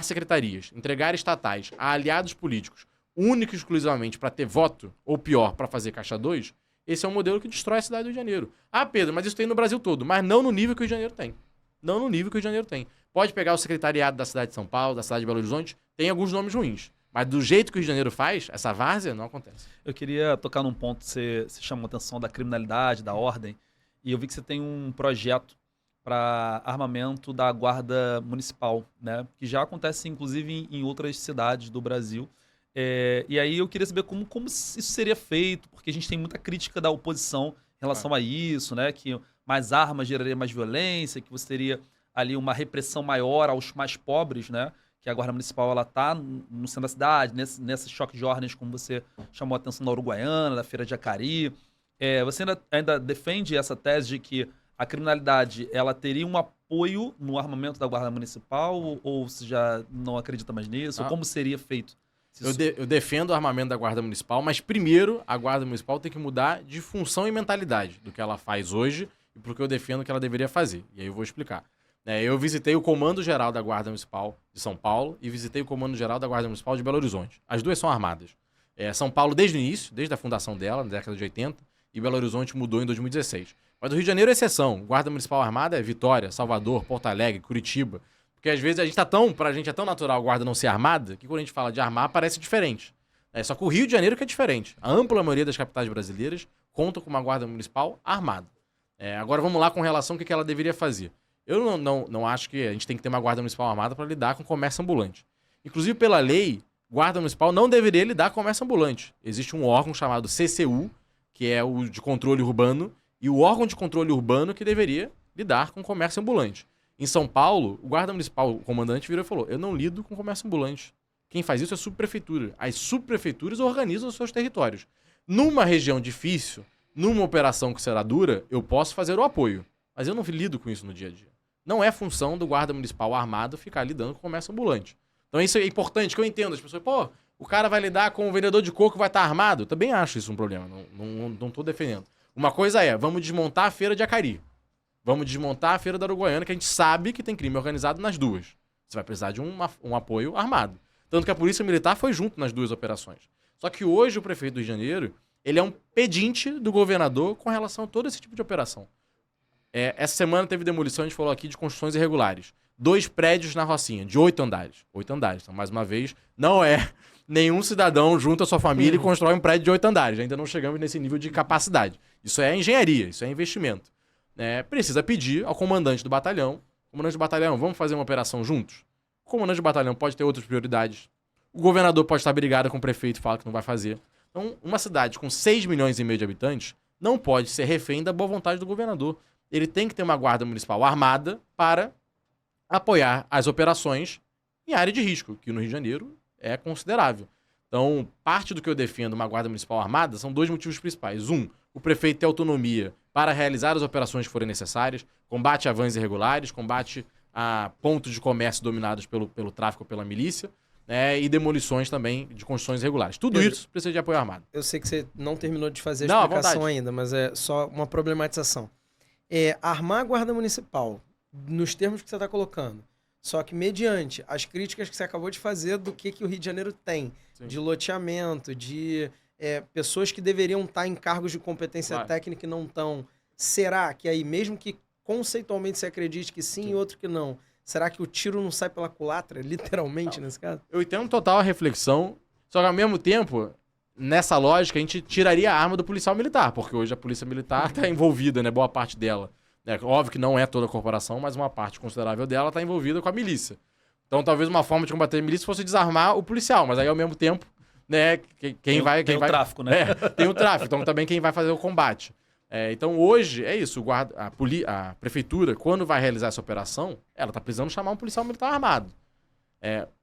secretarias, entregar estatais a aliados políticos, único e exclusivamente para ter voto, ou pior, para fazer caixa 2, esse é um modelo que destrói a cidade do Rio de Janeiro. Ah, Pedro, mas isso tem no Brasil todo, mas não no nível que o Rio de Janeiro tem. Não no nível que o Rio de Janeiro tem. Pode pegar o secretariado da cidade de São Paulo, da cidade de Belo Horizonte, tem alguns nomes ruins. Mas do jeito que o Rio de Janeiro faz, essa várzea não acontece. Eu queria tocar num ponto que você chamou a atenção da criminalidade, da ordem, e eu vi que você tem um projeto para armamento da Guarda Municipal, né? Que já acontece, inclusive, em outras cidades do Brasil. E aí eu queria saber como isso seria feito, porque a gente tem muita crítica da oposição em relação a isso, né? Que mais armas geraria mais violência, que você teria ali uma repressão maior aos mais pobres, né? Que a Guarda Municipal, ela tá no centro da cidade, nesse choque de ordens, como você chamou a atenção da Uruguaiana, da Feira de Acari. Você ainda defende essa tese de que a criminalidade, ela teria um apoio no armamento da Guarda Municipal, ou você já não acredita mais nisso? Ou como seria feito? Eu defendo o armamento da Guarda Municipal, mas primeiro a Guarda Municipal tem que mudar de função e mentalidade do que ela faz hoje e pro que eu defendo que ela deveria fazer. E aí eu vou explicar. Eu visitei o Comando Geral da Guarda Municipal de São Paulo e visitei o Comando Geral da Guarda Municipal de Belo Horizonte. As duas são armadas. São Paulo desde o início, desde a fundação dela, na década de 80, e Belo Horizonte mudou em 2016. Mas do Rio de Janeiro é exceção. Guarda Municipal armada é Vitória, Salvador, Porto Alegre, Curitiba. Porque às vezes pra gente é tão natural a guarda não ser armada, que quando a gente fala de armar parece diferente. Só que o Rio de Janeiro que é diferente. A ampla maioria das capitais brasileiras conta com uma Guarda Municipal armada. Agora vamos lá com relação ao que ela deveria fazer. Eu não acho que a gente tem que ter uma Guarda Municipal armada para lidar com comércio ambulante. Inclusive, pela lei, Guarda Municipal não deveria lidar com comércio ambulante. Existe um órgão chamado CCU, que é o de controle urbano, e o órgão de controle urbano que deveria lidar com comércio ambulante. Em São Paulo, o Guarda Municipal, o comandante, virou e falou: eu não lido com comércio ambulante. Quem faz isso é a subprefeitura. As subprefeituras organizam os seus territórios. Numa região difícil, numa operação que será dura, eu posso fazer o apoio. Mas eu não lido com isso no dia a dia. Não é função do Guarda Municipal armado ficar lidando com comércio ambulante. Então isso é importante, que eu entendo. As pessoas, o cara vai lidar com o vendedor de coco, vai estar armado? Também acho isso um problema, não estou defendendo. Uma coisa vamos desmontar a Feira de Acari. Vamos desmontar a Feira da Uruguaiana, que a gente sabe que tem crime organizado nas duas. Você vai precisar de um apoio armado. Tanto que a Polícia Militar foi junto nas duas operações. Só que hoje o prefeito do Rio de Janeiro, ele é um pedinte do governador com relação a todo esse tipo de operação. Essa semana teve demolição, a gente falou aqui de construções irregulares. 2 prédios na Rocinha, de 8 andares. 8 andares. Então, mais uma vez, não é nenhum cidadão junta a sua família e constrói um prédio de 8 andares. Ainda não chegamos nesse nível de capacidade. Isso é engenharia, isso é investimento. Precisa pedir ao comandante do batalhão: comandante do batalhão, vamos fazer uma operação juntos? O comandante do batalhão pode ter outras prioridades. O governador pode estar brigado com o prefeito e falar que não vai fazer. Então, uma cidade com 6,5 milhões de habitantes não pode ser refém da boa vontade do governador. Ele tem que ter uma Guarda Municipal armada para apoiar as operações em área de risco, que no Rio de Janeiro é considerável. Então, parte do que eu defendo uma Guarda Municipal armada são 2 motivos principais. O prefeito ter autonomia para realizar as operações que forem necessárias, combate a vans irregulares, combate a pontos de comércio dominados pelo tráfico ou pela milícia, e demolições também de construções irregulares. Tudo isso precisa de apoio armado. Eu sei que você não terminou de fazer a explicação ainda, mas é só uma problematização. Armar a Guarda Municipal, nos termos que você está colocando, só que mediante as críticas que você acabou de fazer do que o Rio de Janeiro tem, Sim. de loteamento, de pessoas que deveriam estar em cargos de competência Claro. técnica e não estão. Será que aí, mesmo que conceitualmente você acredite que sim e outro que não. Será que o tiro não sai pela culatra, literalmente, nesse caso? Eu entendo total a reflexão, só que ao mesmo tempo, nessa lógica, a gente tiraria a arma do policial militar, porque hoje a polícia militar está envolvida, né, boa parte dela. Óbvio que não é toda a corporação, mas uma parte considerável dela está envolvida com a milícia. Então talvez uma forma de combater a milícia fosse desarmar o policial, mas aí ao mesmo tempo, né, quem vai... Tem o tráfico, né? Tem o tráfico, então também quem vai fazer o combate. Então hoje é isso, a prefeitura, quando vai realizar essa operação, ela está precisando chamar um policial militar armado.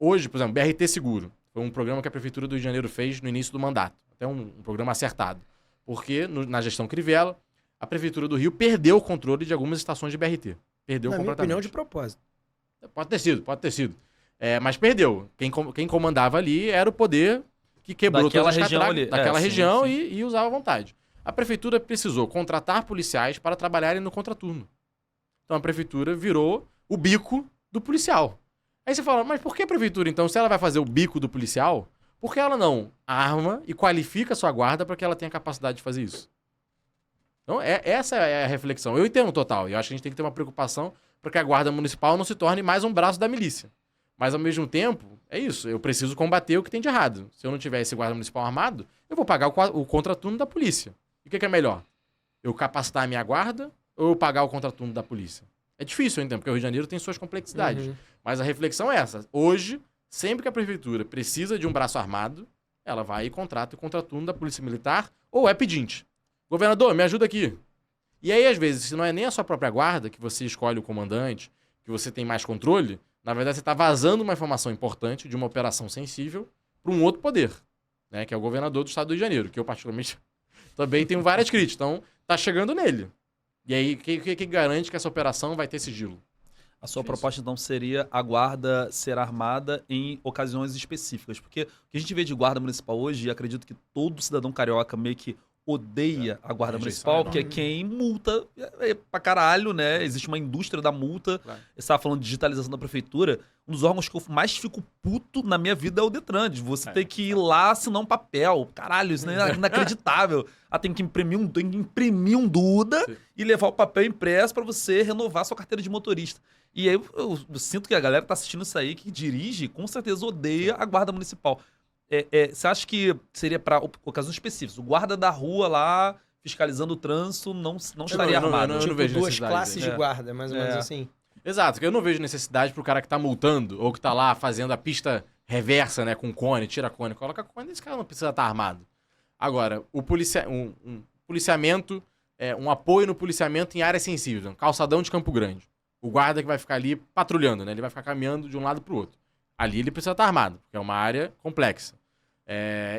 Hoje, por exemplo, BRT Seguro, foi um programa que a prefeitura do Rio de Janeiro fez no início do mandato, até um programa acertado, porque na gestão Crivella, a prefeitura do Rio perdeu o controle de algumas estações de BRT. Perdeu Na minha completamente. opinião, de propósito. Pode ter sido. Mas perdeu. Quem comandava ali era o poder que quebrou Daquela todas as região catracas ali. daquela Sim, região sim. E usava à vontade. A prefeitura precisou contratar policiais para trabalharem no contraturno. Então a prefeitura virou o bico do policial. Aí você fala, mas por que a prefeitura, então, se ela vai fazer o bico do policial, por que ela não arma e qualifica a sua guarda para que ela tenha capacidade de fazer isso? Então, essa é a reflexão. Eu entendo total. E eu acho que a gente tem que ter uma preocupação para que a guarda municipal não se torne mais um braço da milícia. Mas, ao mesmo tempo, é isso. Eu preciso combater o que tem de errado. Se eu não tiver esse guarda municipal armado, eu vou pagar o contraturno da polícia. E o que é melhor? Eu capacitar a minha guarda ou eu pagar o contraturno da polícia? É difícil, eu entendo, porque o Rio de Janeiro tem suas complexidades. Uhum. Mas a reflexão é essa. Hoje, sempre que a prefeitura precisa de um braço armado, ela vai e contrata o contraturno da polícia militar ou é pedinte. Governador, me ajuda aqui. E aí, às vezes, se não é nem a sua própria guarda, que você escolhe o comandante, que você tem mais controle, na verdade você está vazando uma informação importante de uma operação sensível para um outro poder, né, que é o governador do estado do Rio de Janeiro, que eu particularmente também tenho várias críticas. Então, tá chegando nele. E aí, que garante que essa operação vai ter sigilo? A sua proposta, então, seria a guarda ser armada em ocasiões específicas. Porque o que a gente vê de guarda municipal hoje, e acredito que todo cidadão carioca meio que odeia a guarda municipal, que é quem multa pra caralho, né? Existe uma indústria da multa. Claro. Você estava falando de digitalização da prefeitura. Um dos órgãos que eu mais fico puto na minha vida é o Detran. De você ter que ir lá assinar um papel. Caralho, isso é inacreditável. Tem que imprimir um Duda e levar o papel impresso pra você renovar sua carteira de motorista. E aí eu sinto que a galera que tá assistindo isso aí, que dirige, com certeza odeia a guarda municipal. Você acha que seria para ocasiões específicas? O guarda da rua lá, fiscalizando o trânsito, não estaria armado? eu não Tipo, vejo duas necessidade classes disso. de guarda, mais ou menos assim. Exato, que eu não vejo necessidade pro cara que tá multando ou que tá lá fazendo a pista reversa, né, com cone, tira cone, coloca cone, esse cara não precisa estar armado. Agora, um policiamento, um apoio no policiamento em áreas sensíveis, um calçadão de Campo Grande. O guarda que vai ficar ali patrulhando, né, ele vai ficar caminhando de um lado pro outro. Ali ele precisa estar armado, porque é uma área complexa.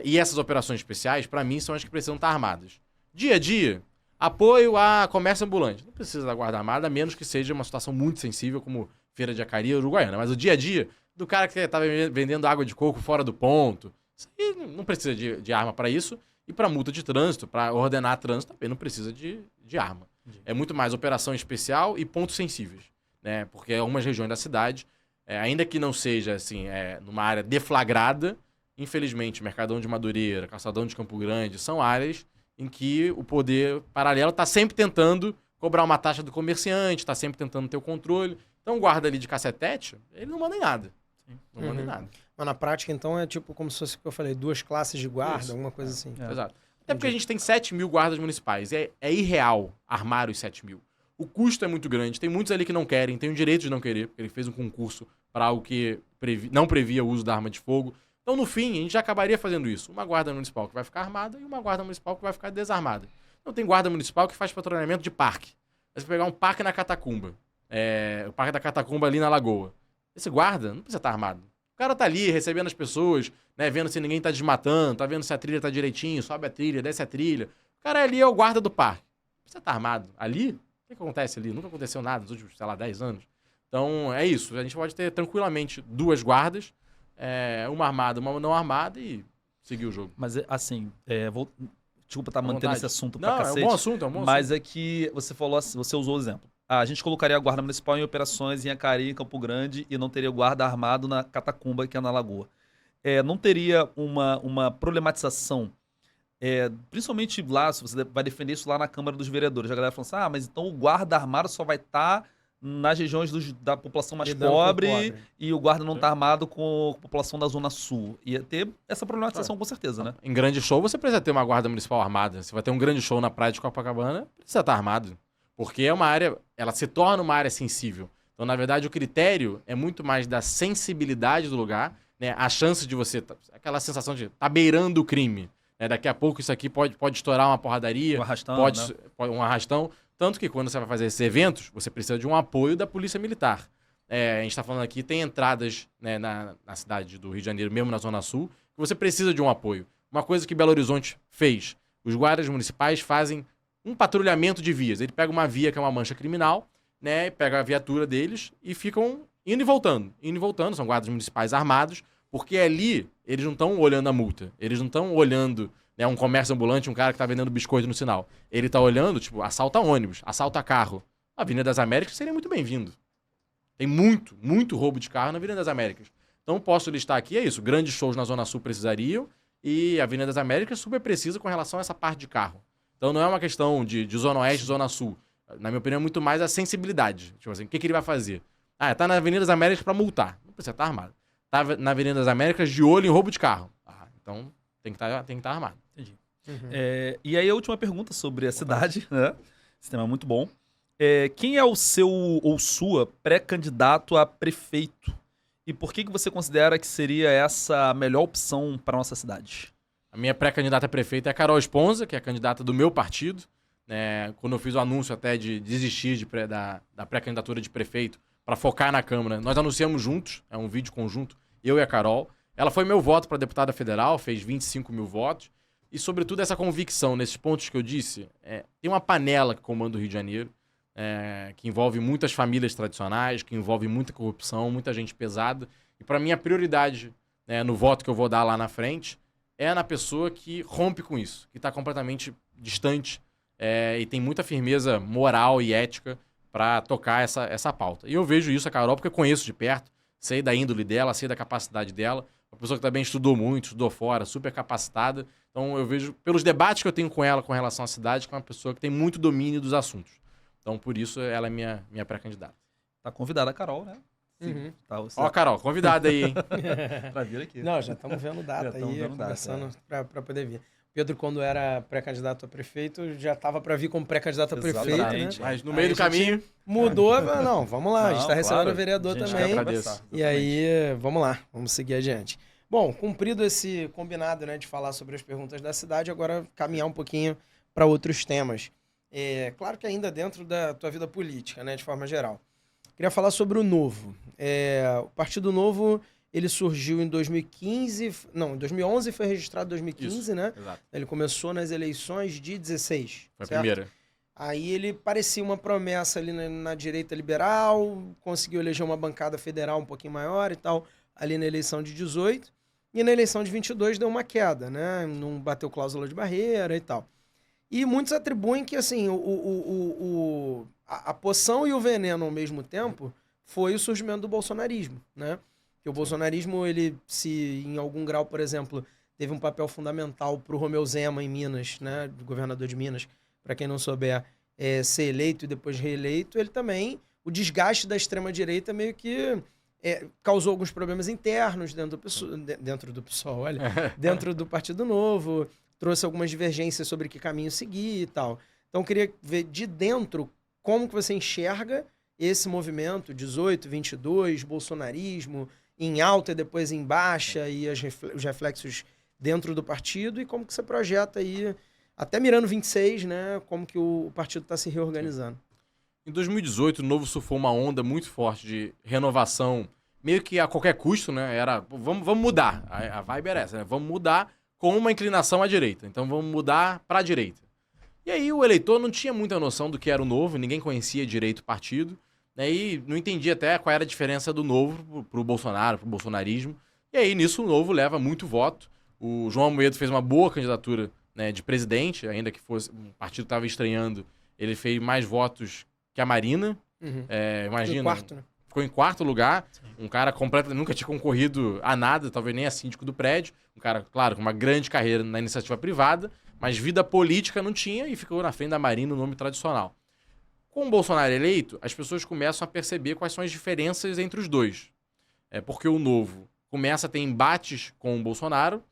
E essas operações especiais, para mim, são as que precisam estar armadas. Dia a dia, apoio a comércio ambulante. Não precisa da guarda armada, a menos que seja uma situação muito sensível, como Feira de Acari ou Uruguaiana. Mas o dia a dia, do cara que está vendendo água de coco fora do ponto, isso aí não precisa de arma para isso. E para multa de trânsito, para ordenar trânsito, também não precisa de arma. É muito mais operação especial e pontos sensíveis, né? Porque algumas regiões da cidade, ainda que não seja assim, numa área deflagrada, infelizmente, Mercadão de Madureira, Calçadão de Campo Grande, são áreas em que o poder paralelo está sempre tentando cobrar uma taxa do comerciante, está sempre tentando ter o controle. Então, o guarda ali de cacetete, ele não manda em nada. Não manda em nada. Mas na prática, então, é tipo como se fosse o que eu falei, duas classes de guarda, Isso. alguma coisa assim. Exato. Até porque a gente tem 7 mil guardas municipais. É irreal armar os 7 mil. O custo é muito grande. Tem muitos ali que não querem, tem o direito de não querer, porque ele fez um concurso para algo que não previa o uso da arma de fogo. Então, no fim, a gente já acabaria fazendo isso. Uma guarda municipal que vai ficar armada e uma guarda municipal que vai ficar desarmada. Então, tem guarda municipal que faz patrulhamento de parque. Você pegar um parque na Catacumba, o parque da Catacumba ali na Lagoa. Esse guarda não precisa estar armado. O cara tá ali recebendo as pessoas, né, vendo se ninguém tá desmatando, tá vendo se a trilha tá direitinho, sobe a trilha, desce a trilha. O cara ali é o guarda do parque. Não precisa estar armado. Ali, o que acontece ali? Nunca aconteceu nada nos últimos, 10 anos. Então, é isso. A gente pode ter tranquilamente 2 guardas, uma armada, uma não armada e seguir o jogo. Mas, assim, desculpa estar mantendo esse assunto pra não, cacete. É um bom assunto, Mas é que você falou assim, você usou o exemplo. A gente colocaria a guarda municipal em operações em Acari, em Campo Grande, e não teria guarda armado na Catacumba, que é na Lagoa. Não teria uma problematização Principalmente lá, se você vai defender isso lá na Câmara dos Vereadores, a galera falando assim, mas então o guarda armado só vai estar nas regiões da população mais Lidando com o pobre pobre. e o guarda não tá armado com a população da Zona Sul. Ia ter essa problematização com certeza, né? Em grande show, você precisa ter uma guarda municipal armada. Você vai ter um grande show na praia de Copacabana, precisa estar armado. Porque é uma área, ela se torna uma área sensível. Então, na verdade, o critério é muito mais da sensibilidade do lugar, né? A chance de você, aquela sensação de tá beirando o crime. Né? Daqui a pouco isso aqui pode estourar uma porradaria, Um arrastão, pode né? um arrastão. Tanto que quando você vai fazer esses eventos, você precisa de um apoio da Polícia Militar. A gente está falando aqui, tem entradas, né, na cidade do Rio de Janeiro, mesmo na Zona Sul, que você precisa de um apoio. Uma coisa que Belo Horizonte fez, os guardas municipais fazem um patrulhamento de vias. Ele pega uma via que é uma mancha criminal, né, pega a viatura deles e ficam indo e voltando, são guardas municipais armados, porque ali eles não estão olhando a multa, eles não estão olhando, né, um comércio ambulante, um cara que está vendendo biscoito no sinal. Ele está olhando, tipo, assalta ônibus, assalta carro. A Avenida das Américas seria muito bem-vindo. Tem muito roubo de carro na Avenida das Américas. Então, posso listar aqui, é isso, grandes shows na Zona Sul precisariam e a Avenida das Américas super precisa com relação a essa parte de carro. Então, não é uma questão de Zona Oeste, Zona Sul. Na minha opinião, é muito mais a sensibilidade. Tipo assim, o que ele vai fazer? Tá na Avenida das Américas para multar. Não precisa estar armado. Tá na Avenida das Américas de olho em roubo de carro. Então, tem que estar armado. Entendi. Uhum. E aí a última pergunta sobre a cidade, né? Esse tema é muito bom. Quem é o seu ou sua pré-candidato a prefeito? E por que você considera que seria essa a melhor opção para nossa cidade? A minha pré-candidata a prefeita é a Carol Esponza, que é a candidata do meu partido. Quando eu fiz o anúncio até de desistir da pré-candidatura de prefeito para focar na Câmara, nós anunciamos juntos, é um vídeo conjunto, eu e a Carol. Ela foi meu voto para deputada federal, fez 25 mil votos. E, sobretudo, essa convicção, nesses pontos que eu disse, tem uma panela que comanda o Rio de Janeiro, que envolve muitas famílias tradicionais, que envolve muita corrupção, muita gente pesada. E, para mim, a prioridade, no voto que eu vou dar lá na frente é na pessoa que rompe com isso, que está completamente distante e tem muita firmeza moral e ética para tocar essa pauta. E eu vejo isso, a Carol, porque eu conheço de perto, sei da índole dela, sei da capacidade dela. Uma pessoa que também estudou muito, estudou fora, super capacitada. Então eu vejo, pelos debates que eu tenho com ela com relação à cidade, que é uma pessoa que tem muito domínio dos assuntos. Então por isso ela é minha pré-candidata. Tá convidada a Carol, né? Uhum. Tá, você... Ó, Carol, convidada aí, hein? pra vir aqui. Não, já estamos vendo data Já tamo aí, vendo data, conversando para poder vir. Pedro, quando era pré-candidato a prefeito, já estava para vir como pré-candidato a prefeito, né? Exatamente. Mas no meio Aí do a gente caminho... Mudou, não, vamos lá, a gente está Não, recebendo claro. o vereador A gente também. quer agradeço. E aí, vamos lá, vamos seguir adiante. Bom, cumprido esse combinado, né, de falar sobre as perguntas da cidade, agora caminhar um pouquinho para outros temas. Claro que ainda dentro da tua vida política, né, de forma geral. Queria falar sobre o Novo. O Partido Novo, ele surgiu em 2015, não, em 2011 foi registrado em 2015, Isso, né? exato. Ele começou nas eleições de 16. Foi a certo? primeira. Aí ele parecia uma promessa ali na direita liberal, conseguiu eleger uma bancada federal um pouquinho maior e tal, ali na eleição de 18. E na eleição de 22 deu uma queda, né? Não bateu cláusula de barreira e tal. E muitos atribuem que, assim, a poção e o veneno ao mesmo tempo foi o surgimento do bolsonarismo, né? Que o bolsonarismo, ele, se em algum grau, por exemplo, teve um papel fundamental para o Romeu Zema em Minas, né? Governador de Minas, para quem não souber, ser eleito e depois reeleito, ele também, o desgaste da extrema-direita meio que causou alguns problemas internos dentro do PSOL, olha, dentro do Partido Novo, trouxe algumas divergências sobre que caminho seguir e tal. Então, eu queria ver de dentro como que você enxerga esse movimento, 18, 22, bolsonarismo, em alta e depois em baixa, e os reflexos dentro do partido, e como que você projeta aí, até mirando 26, né, como que o partido está se reorganizando. Em 2018, o Novo surfou uma onda muito forte de renovação, meio que a qualquer custo, né? Era, vamos mudar. A vibe era essa, né? Vamos mudar com uma inclinação à direita. Então vamos mudar para a direita. E aí o eleitor não tinha muita noção do que era o Novo, ninguém conhecia direito o partido, né? E não entendia até qual era a diferença do Novo pro Bolsonaro, pro bolsonarismo. E aí nisso o Novo leva muito voto. O João Amoedo fez uma boa candidatura, né, de presidente, ainda que fosse um partido que estava estreando, ele fez mais votos que a Marina. Uhum. Imagina. No quarto, né? Ficou em quarto lugar, um cara completamente, nunca tinha concorrido a nada, talvez nem a síndico do prédio, um cara, claro, com uma grande carreira na iniciativa privada, mas vida política não tinha e ficou na frente da Marina o nome tradicional. Com o Bolsonaro eleito, as pessoas começam a perceber quais são as diferenças entre os dois. Porque o Novo começa a ter embates com o Bolsonaro,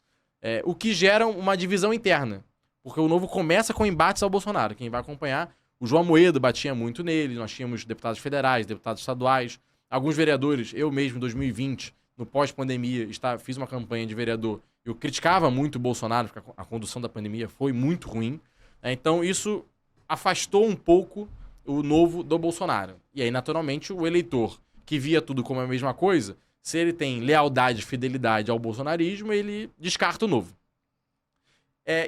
o que gera uma divisão interna. Porque o Novo começa com embates ao Bolsonaro. Quem vai acompanhar, o João Amoedo batia muito nele, nós tínhamos deputados federais, deputados estaduais, alguns vereadores, eu mesmo em 2020, no pós-pandemia, fiz uma campanha de vereador, eu criticava muito o Bolsonaro, porque a condução da pandemia foi muito ruim. Então isso afastou um pouco o Novo do Bolsonaro. E aí, naturalmente, o eleitor que via tudo como a mesma coisa, se ele tem lealdade e fidelidade ao bolsonarismo, ele descarta o Novo.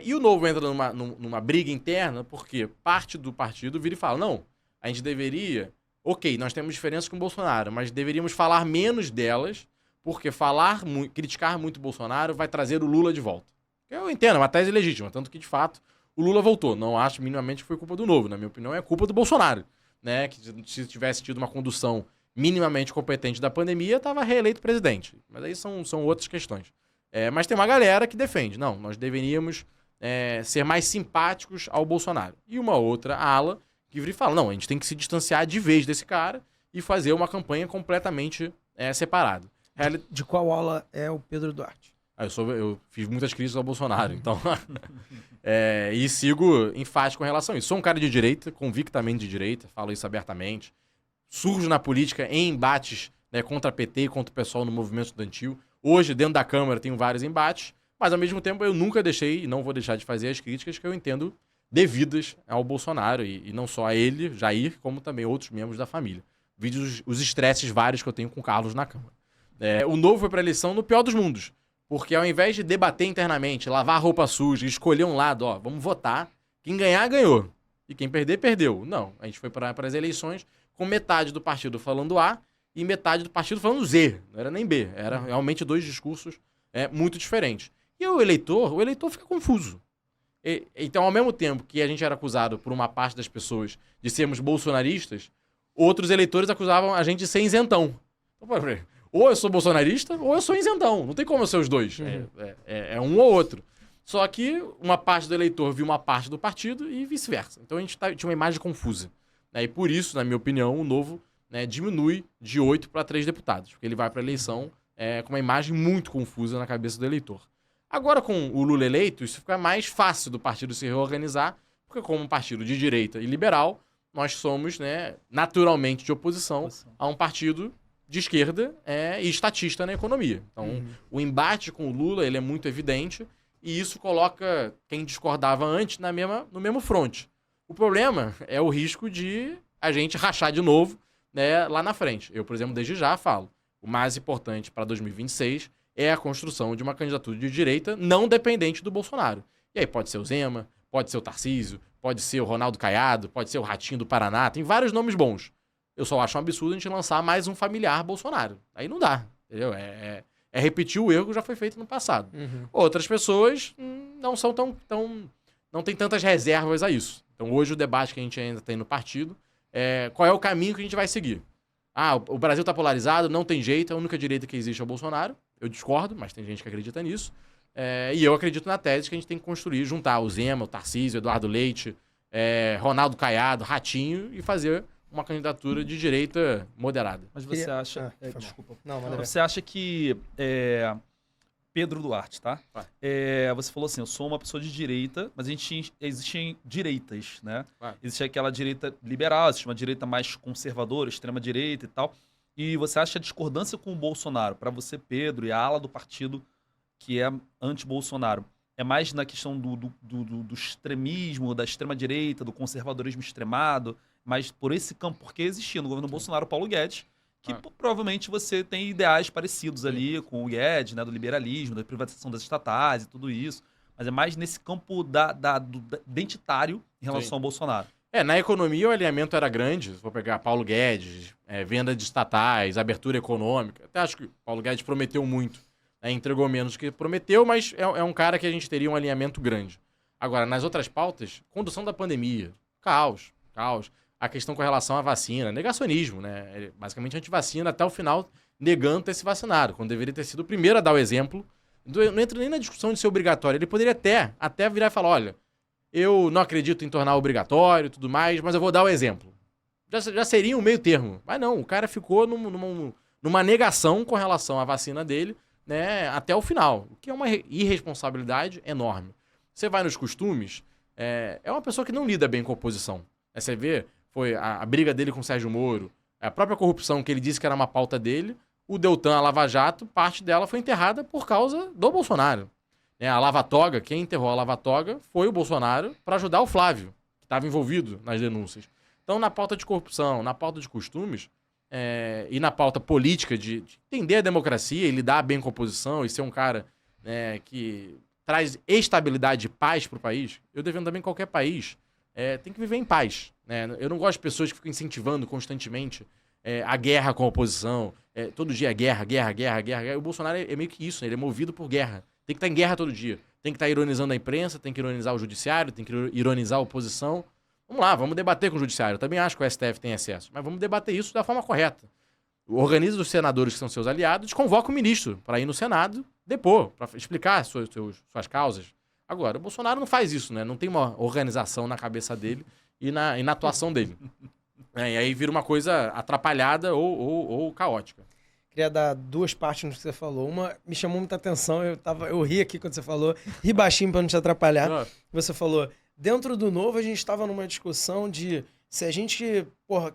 E o Novo entra numa briga interna, porque parte do partido vira e fala, não, a gente deveria... Ok, nós temos diferenças com o Bolsonaro, mas deveríamos falar menos delas, porque criticar muito o Bolsonaro vai trazer o Lula de volta. Eu entendo, é uma tese legítima, tanto que, de fato, o Lula voltou. Não acho minimamente que foi culpa do Novo. Na minha opinião, é culpa do Bolsonaro. Né? Que se tivesse tido uma condução minimamente competente da pandemia, estava reeleito presidente. Mas aí são outras questões. Mas tem uma galera que defende. Não, nós deveríamos ser mais simpáticos ao Bolsonaro. E uma outra ala que vira e fala, não, a gente tem que se distanciar de vez desse cara e fazer uma campanha completamente separada. De qual ala é o Pedro Duarte? Eu fiz muitas críticas ao Bolsonaro, então... e sigo enfático em relação a isso. Sou um cara de direita, convictamente de direita, falo isso abertamente. Surjo na política em embates contra a PT e contra o pessoal no movimento estudantil. Hoje, dentro da Câmara, tenho vários embates, mas ao mesmo tempo eu nunca deixei e não vou deixar de fazer as críticas que eu entendo devidas ao Bolsonaro, e não só a ele, Jair, como também outros membros da família. Vídeos, os estresses vários que eu tenho com o Carlos na Câmara. O Novo foi para a eleição no pior dos mundos. Porque ao invés de debater internamente, lavar a roupa suja, escolher um lado, vamos votar, quem ganhar, ganhou. E quem perder, perdeu. Não, a gente foi para as eleições com metade do partido falando A e metade do partido falando Z. Não era nem B. Era realmente dois discursos muito diferentes. E o eleitor fica confuso. Então, ao mesmo tempo que a gente era acusado por uma parte das pessoas de sermos bolsonaristas, outros eleitores acusavam a gente de ser isentão. Então, ou eu sou bolsonarista, ou eu sou isentão. Não tem como eu ser os dois. É um ou outro. Só que uma parte do eleitor viu uma parte do partido e vice-versa. Então a gente tinha uma imagem confusa. E por isso, na minha opinião, o Novo diminui de 8 para 3 deputados. Porque ele vai para a eleição com uma imagem muito confusa na cabeça do eleitor. Agora, com o Lula eleito, isso fica mais fácil do partido se reorganizar, porque como um partido de direita e liberal, nós somos naturalmente de oposição a um partido de esquerda e estatista na economia. Então, o embate com o Lula ele é muito evidente e isso coloca quem discordava antes no mesmo fronte. O problema é o risco de a gente rachar de novo lá na frente. Eu, por exemplo, desde já falo, o mais importante para 2026 é a construção de uma candidatura de direita não dependente do Bolsonaro. E aí pode ser o Zema, pode ser o Tarcísio, pode ser o Ronaldo Caiado, pode ser o Ratinho do Paraná, tem vários nomes bons. Eu só acho um absurdo a gente lançar mais um familiar Bolsonaro. Aí não dá, entendeu? Repetir o erro que já foi feito no passado. Outras pessoas não são não tem tantas reservas a isso. Então hoje o debate que a gente ainda tem no partido é qual é o caminho que a gente vai seguir. O Brasil está polarizado, não tem jeito, a única direita que existe é o Bolsonaro. Eu discordo, mas tem gente que acredita nisso. E eu acredito na tese que a gente tem que construir, juntar o Zema, o Tarcísio, Eduardo Leite, Ronaldo Caiado, Ratinho e fazer uma candidatura de direita moderada. Mas você acha... desculpa. Não, você acha que... Pedro Duarte, tá? Você falou assim, eu sou uma pessoa de direita, mas existem direitas, né? Existe aquela direita liberal, existe uma direita mais conservadora, extrema direita e tal. E você acha a discordância com o Bolsonaro, para você, Pedro, e a ala do partido que é anti-Bolsonaro, é mais na questão do extremismo, da extrema-direita, do conservadorismo extremado, mas por esse campo, porque existia no governo Bolsonaro o Paulo Guedes, que provavelmente você tem ideais parecidos ali com o Guedes, né, do liberalismo, da privatização das estatais e tudo isso, mas é mais nesse campo do identitário em relação ao Bolsonaro. Na economia o alinhamento era grande, se for pegar Paulo Guedes, venda de estatais, abertura econômica, até acho que o Paulo Guedes prometeu muito, entregou menos do que prometeu, mas é um cara que a gente teria um alinhamento grande. Agora, nas outras pautas, condução da pandemia, caos. A questão com relação à vacina, negacionismo, né? Basicamente antivacina até o final, negando ter se vacinado, quando deveria ter sido o primeiro a dar o exemplo. Não entra nem na discussão de ser obrigatório. Ele poderia até virar e falar, olha, eu não acredito em tornar obrigatório e tudo mais, mas eu vou dar o exemplo. Já seria um meio termo. Mas não, o cara ficou numa negação com relação à vacina dele, né, até o final, o que é uma irresponsabilidade enorme. Você vai nos costumes, é uma pessoa que não lida bem com a oposição. Você vê, foi a briga dele com o Sérgio Moro, a própria corrupção que ele disse que era uma pauta dele, o Deltan, a Lava Jato, parte dela foi enterrada por causa do Bolsonaro. A Lava Toga, quem enterrou a Lava Toga foi o Bolsonaro para ajudar o Flávio, que estava envolvido nas denúncias. Então, na pauta de corrupção, na pauta de costumes, e na pauta política de entender a democracia e lidar bem com a oposição e ser um cara que traz estabilidade e paz para o país, eu defendo também qualquer país tem que viver em paz. Né? Eu não gosto de pessoas que ficam incentivando constantemente a guerra com a oposição. Todo dia guerra. O Bolsonaro é meio que isso, né? Ele é movido por guerra. Tem que estar em guerra todo dia. Tem que estar ironizando a imprensa, tem que ironizar o judiciário, tem que ironizar a oposição. Vamos lá, vamos debater com o judiciário. Eu também acho que o STF tem excesso, mas vamos debater isso da forma correta. Organiza os senadores que são seus aliados, convoca o ministro para ir no Senado depor, para explicar suas causas. Agora, o Bolsonaro não faz isso, né? Não tem uma organização na cabeça dele e na atuação dele. E aí vira uma coisa atrapalhada ou caótica. Queria dar duas partes no que você falou. Uma me chamou muita atenção, eu ri aqui quando você falou, ri baixinho para não te atrapalhar. Você falou, dentro do Novo a gente estava numa discussão de se a gente,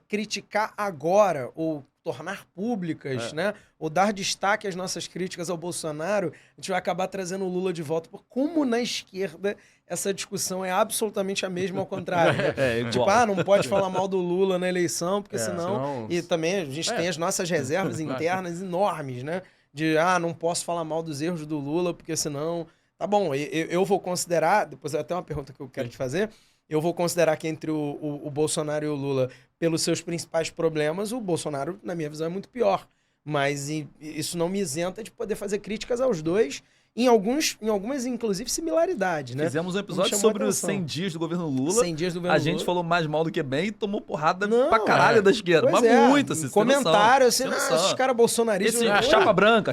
criticar agora ou tornar públicas, né, ou dar destaque às nossas críticas ao Bolsonaro, a gente vai acabar trazendo o Lula de volta. Como na esquerda essa discussão é absolutamente a mesma ao contrário. Né? Tipo, não pode falar mal do Lula na eleição, porque senão... E também a gente tem as nossas reservas internas enormes, né? De, não posso falar mal dos erros do Lula, porque senão... Tá bom, eu vou considerar... Depois até uma pergunta que eu quero te fazer. Eu vou considerar que entre o Bolsonaro e o Lula, pelos seus principais problemas, o Bolsonaro, na minha visão, é muito pior. Mas isso não me isenta de poder fazer críticas aos dois, em algumas, inclusive, similaridades, né? Fizemos um episódio sobre os 100 dias do governo Lula. 100 dias do governo Lula. A gente falou mais mal do que bem e tomou porrada pra caralho da esquerda. Mas muito, assim. Comentário, assim, esses caras bolsonaristas... Chapa branca.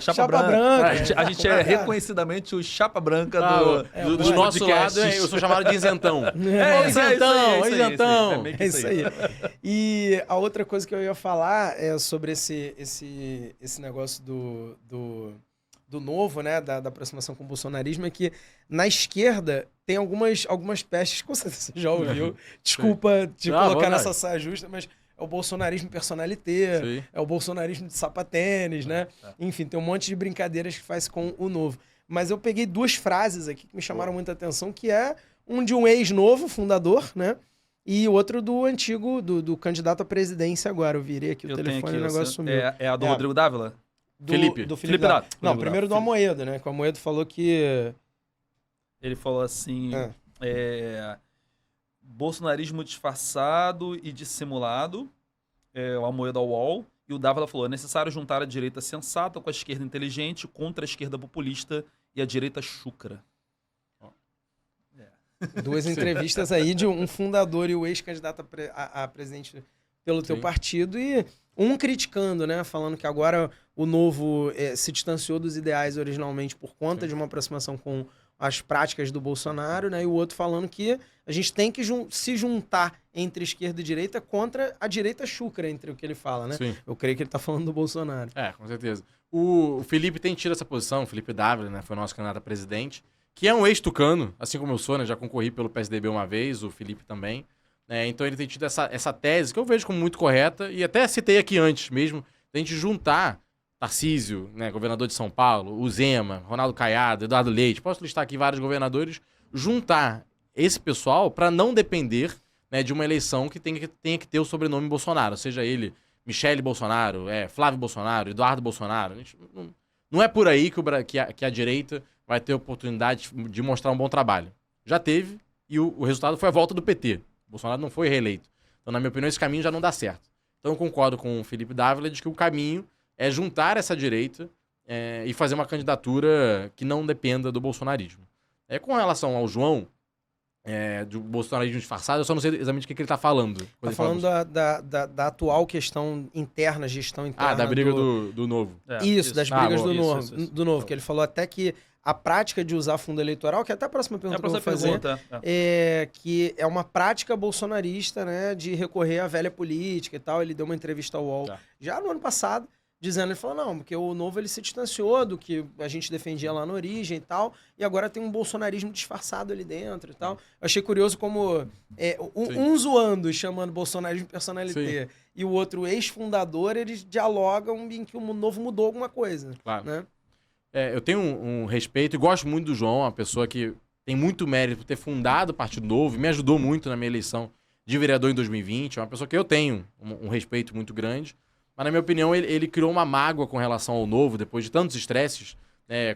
A gente é reconhecidamente o chapa branca do nosso lado, eu sou chamado de isentão. Isentão. É isso aí. E a outra coisa que eu ia falar é sobre esse negócio do Novo, né, da aproximação com o bolsonarismo, é que na esquerda tem algumas pestes, com certeza você já ouviu, desculpa te colocar nessa saia justa, mas é o bolsonarismo personalité, é o bolsonarismo de sapatênis, né? Enfim, tem um monte de brincadeiras que faz com o Novo. Mas eu peguei duas frases aqui que me chamaram muita atenção, que é um de um ex-novo fundador, né? E outro do antigo, do candidato à presidência agora. Eu virei aqui o telefone e o negócio sumiu. É a do Rodrigo Dávila? Do Felipe Dávila. Não, primeiro do Amoedo, né? Que o Amoedo falou que... Ele falou assim... bolsonarismo disfarçado e dissimulado, o Amoedo ao UOL, e o Dávila falou, é necessário juntar a direita sensata com a esquerda inteligente contra a esquerda populista e a direita chucra. Duas entrevistas aí de um fundador e o ex-candidato a presidente pelo teu partido, e um criticando, né? Falando que agora o Novo se distanciou dos ideais originalmente por conta de uma aproximação com as práticas do Bolsonaro, né? E o outro falando que a gente tem que se juntar entre esquerda e direita contra a direita chucra, entre o que ele fala, né? Sim. Eu creio que ele tá falando do Bolsonaro. Com certeza. O Felipe tem tido essa posição, o Felipe Dávila, né? Foi o nosso candidato a presidente, que é um ex-tucano, assim como eu sou, né? Já concorri pelo PSDB uma vez, o Felipe também. Então ele tem tido essa tese, que eu vejo como muito correta, e até citei aqui antes mesmo, da gente juntar Tarcísio, né, governador de São Paulo, o Zema, Ronaldo Caiado, Eduardo Leite, posso listar aqui vários governadores, juntar esse pessoal para não depender, né, de uma eleição que tenha que ter o sobrenome Bolsonaro, seja ele Michele Bolsonaro, Flávio Bolsonaro, Eduardo Bolsonaro. Não é por aí que a direita vai ter oportunidade de mostrar um bom trabalho. Já teve, e o resultado foi a volta do PT. Bolsonaro não foi reeleito. Então, na minha opinião, esse caminho já não dá certo. Então, eu concordo com o Felipe Dávila de que o caminho é juntar essa direita e fazer uma candidatura que não dependa do bolsonarismo. Com relação ao João, do bolsonarismo disfarçado, eu só não sei exatamente o que ele está falando. Está falando da atual questão interna, gestão interna. Da briga do Novo. Isso, das brigas do Novo. Que ele falou até que a prática de usar fundo eleitoral, que é até a próxima pergunta que eu vou fazer, que é uma prática bolsonarista, né, de recorrer à velha política e tal. Ele deu uma entrevista ao UOL já no ano passado, dizendo, ele falou, não, porque o Novo ele se distanciou do que a gente defendia lá na origem e tal, e agora tem um bolsonarismo disfarçado ali dentro e tal. Eu achei curioso como um zoando, chamando bolsonarismo de personalité, e o outro ex-fundador, eles dialogam em que o Novo mudou alguma coisa. Claro. Né? Eu tenho um respeito e gosto muito do João, uma pessoa que tem muito mérito por ter fundado o Partido Novo, me ajudou muito na minha eleição de vereador em 2020, é uma pessoa que eu tenho um respeito muito grande. Mas, na minha opinião, ele criou uma mágoa com relação ao Novo, depois de tantos estresses,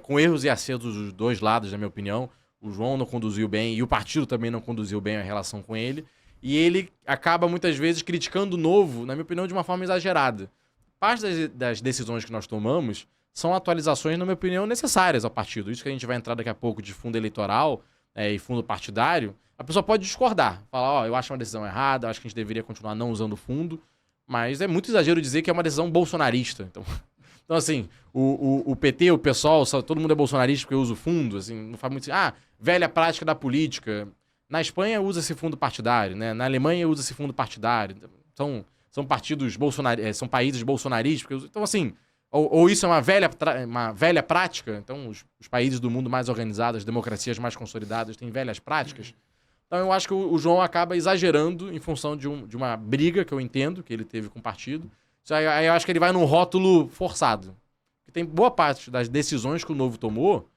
com erros e acertos dos dois lados, na minha opinião. O João não conduziu bem e o partido também não conduziu bem a relação com ele. E ele acaba, muitas vezes, criticando o Novo, na minha opinião, de uma forma exagerada. Parte das decisões que nós tomamos são atualizações, na minha opinião, necessárias ao partido. Isso que a gente vai entrar daqui a pouco de fundo eleitoral e fundo partidário, a pessoa pode discordar. Falar, eu acho uma decisão errada, acho que a gente deveria continuar não usando o fundo. Mas é muito exagero dizer que é uma decisão bolsonarista. Então assim, o PT, o PSOL, todo mundo é bolsonarista porque usa o fundo. Assim, não faz muito... velha prática da política. Na Espanha usa-se fundo partidário, né? Na Alemanha usa-se fundo partidário. São partidos bolsonaristas, são países bolsonaristas. Então, assim, ou isso é uma velha prática. Então, os países do mundo mais organizados, as democracias mais consolidadas, têm velhas práticas. Então eu acho que o João acaba exagerando em função de uma briga que eu entendo que ele teve com o partido. Aí eu acho que ele vai num rótulo forçado. Porque tem boa parte das decisões que o Novo tomou,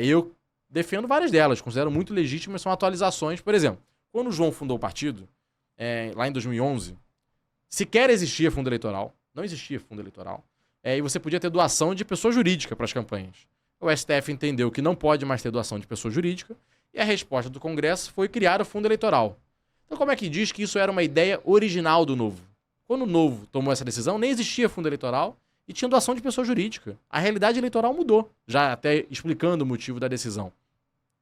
eu defendo várias delas, considero muito legítimas, são atualizações. Por exemplo, quando o João fundou o partido, lá em 2011, sequer existia fundo eleitoral, não existia fundo eleitoral, e você podia ter doação de pessoa jurídica para as campanhas. O STF entendeu que não pode mais ter doação de pessoa jurídica, e a resposta do Congresso foi criar o fundo eleitoral. Então como é que diz que isso era uma ideia original do Novo? Quando o Novo tomou essa decisão, nem existia fundo eleitoral e tinha doação de pessoa jurídica. A realidade eleitoral mudou, já até explicando o motivo da decisão.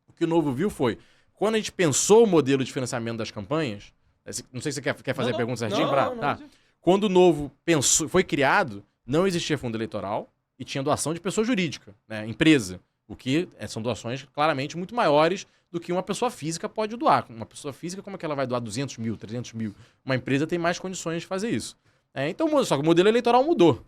O que o Novo viu foi, quando a gente pensou o modelo de financiamento das campanhas, não sei se você quer fazer a pergunta certinho. Quando o Novo foi criado, não existia fundo eleitoral e tinha doação de pessoa jurídica, né, empresa. O que são doações claramente muito maiores do que uma pessoa física pode doar. Uma pessoa física, como é que ela vai doar 200 mil, 300 mil? Uma empresa tem mais condições de fazer isso. Então, só que o modelo eleitoral mudou.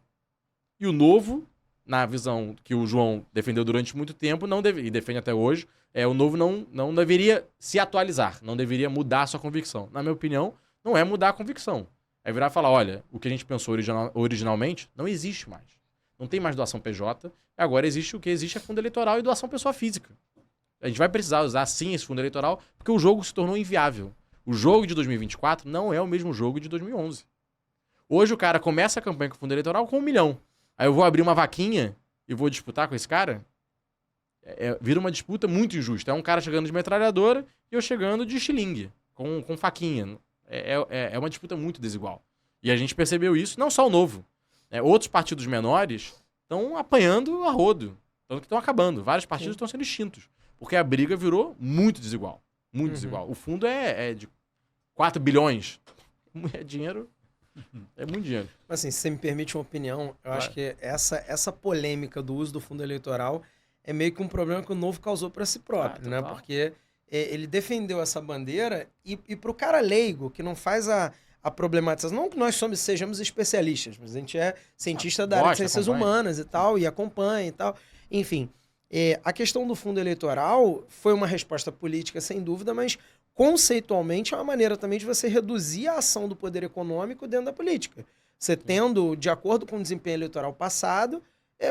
E o Novo, na visão que o João defendeu durante muito tempo, e defende até hoje, o Novo não deveria se atualizar, não deveria mudar a sua convicção. Na minha opinião, não é mudar a convicção. É virar e falar, olha, o que a gente pensou originalmente não existe mais. Não tem mais doação PJ, agora o que existe é fundo eleitoral e doação pessoa física. A gente vai precisar usar sim esse fundo eleitoral, porque o jogo se tornou inviável. O jogo de 2024 não é o mesmo jogo de 2011. Hoje o cara começa a campanha com fundo eleitoral com 1 milhão. Aí eu vou abrir uma vaquinha e vou disputar com esse cara? Vira uma disputa muito injusta. É um cara chegando de metralhadora e eu chegando de estilingue, com faquinha. É uma disputa muito desigual. E a gente percebeu isso, não só o Novo. Outros partidos menores estão apanhando a rodo. Tanto que estão acabando. Vários partidos estão sendo extintos. Porque a briga virou muito desigual. Muito desigual. O fundo é de 4 bilhões. É dinheiro. É muito dinheiro. Assim, se você me permite uma opinião, eu acho que essa polêmica do uso do fundo eleitoral é meio que um problema que o Novo causou para si próprio, né? Porque ele defendeu essa bandeira e para o cara leigo, que não faz a problematização, não que nós sejamos especialistas, mas a gente é cientista da área de ciências humanas e tal, e acompanha e tal. Enfim, a questão do fundo eleitoral foi uma resposta política, sem dúvida, mas conceitualmente é uma maneira também de você reduzir a ação do poder econômico dentro da política. Você tendo, de acordo com o desempenho eleitoral passado,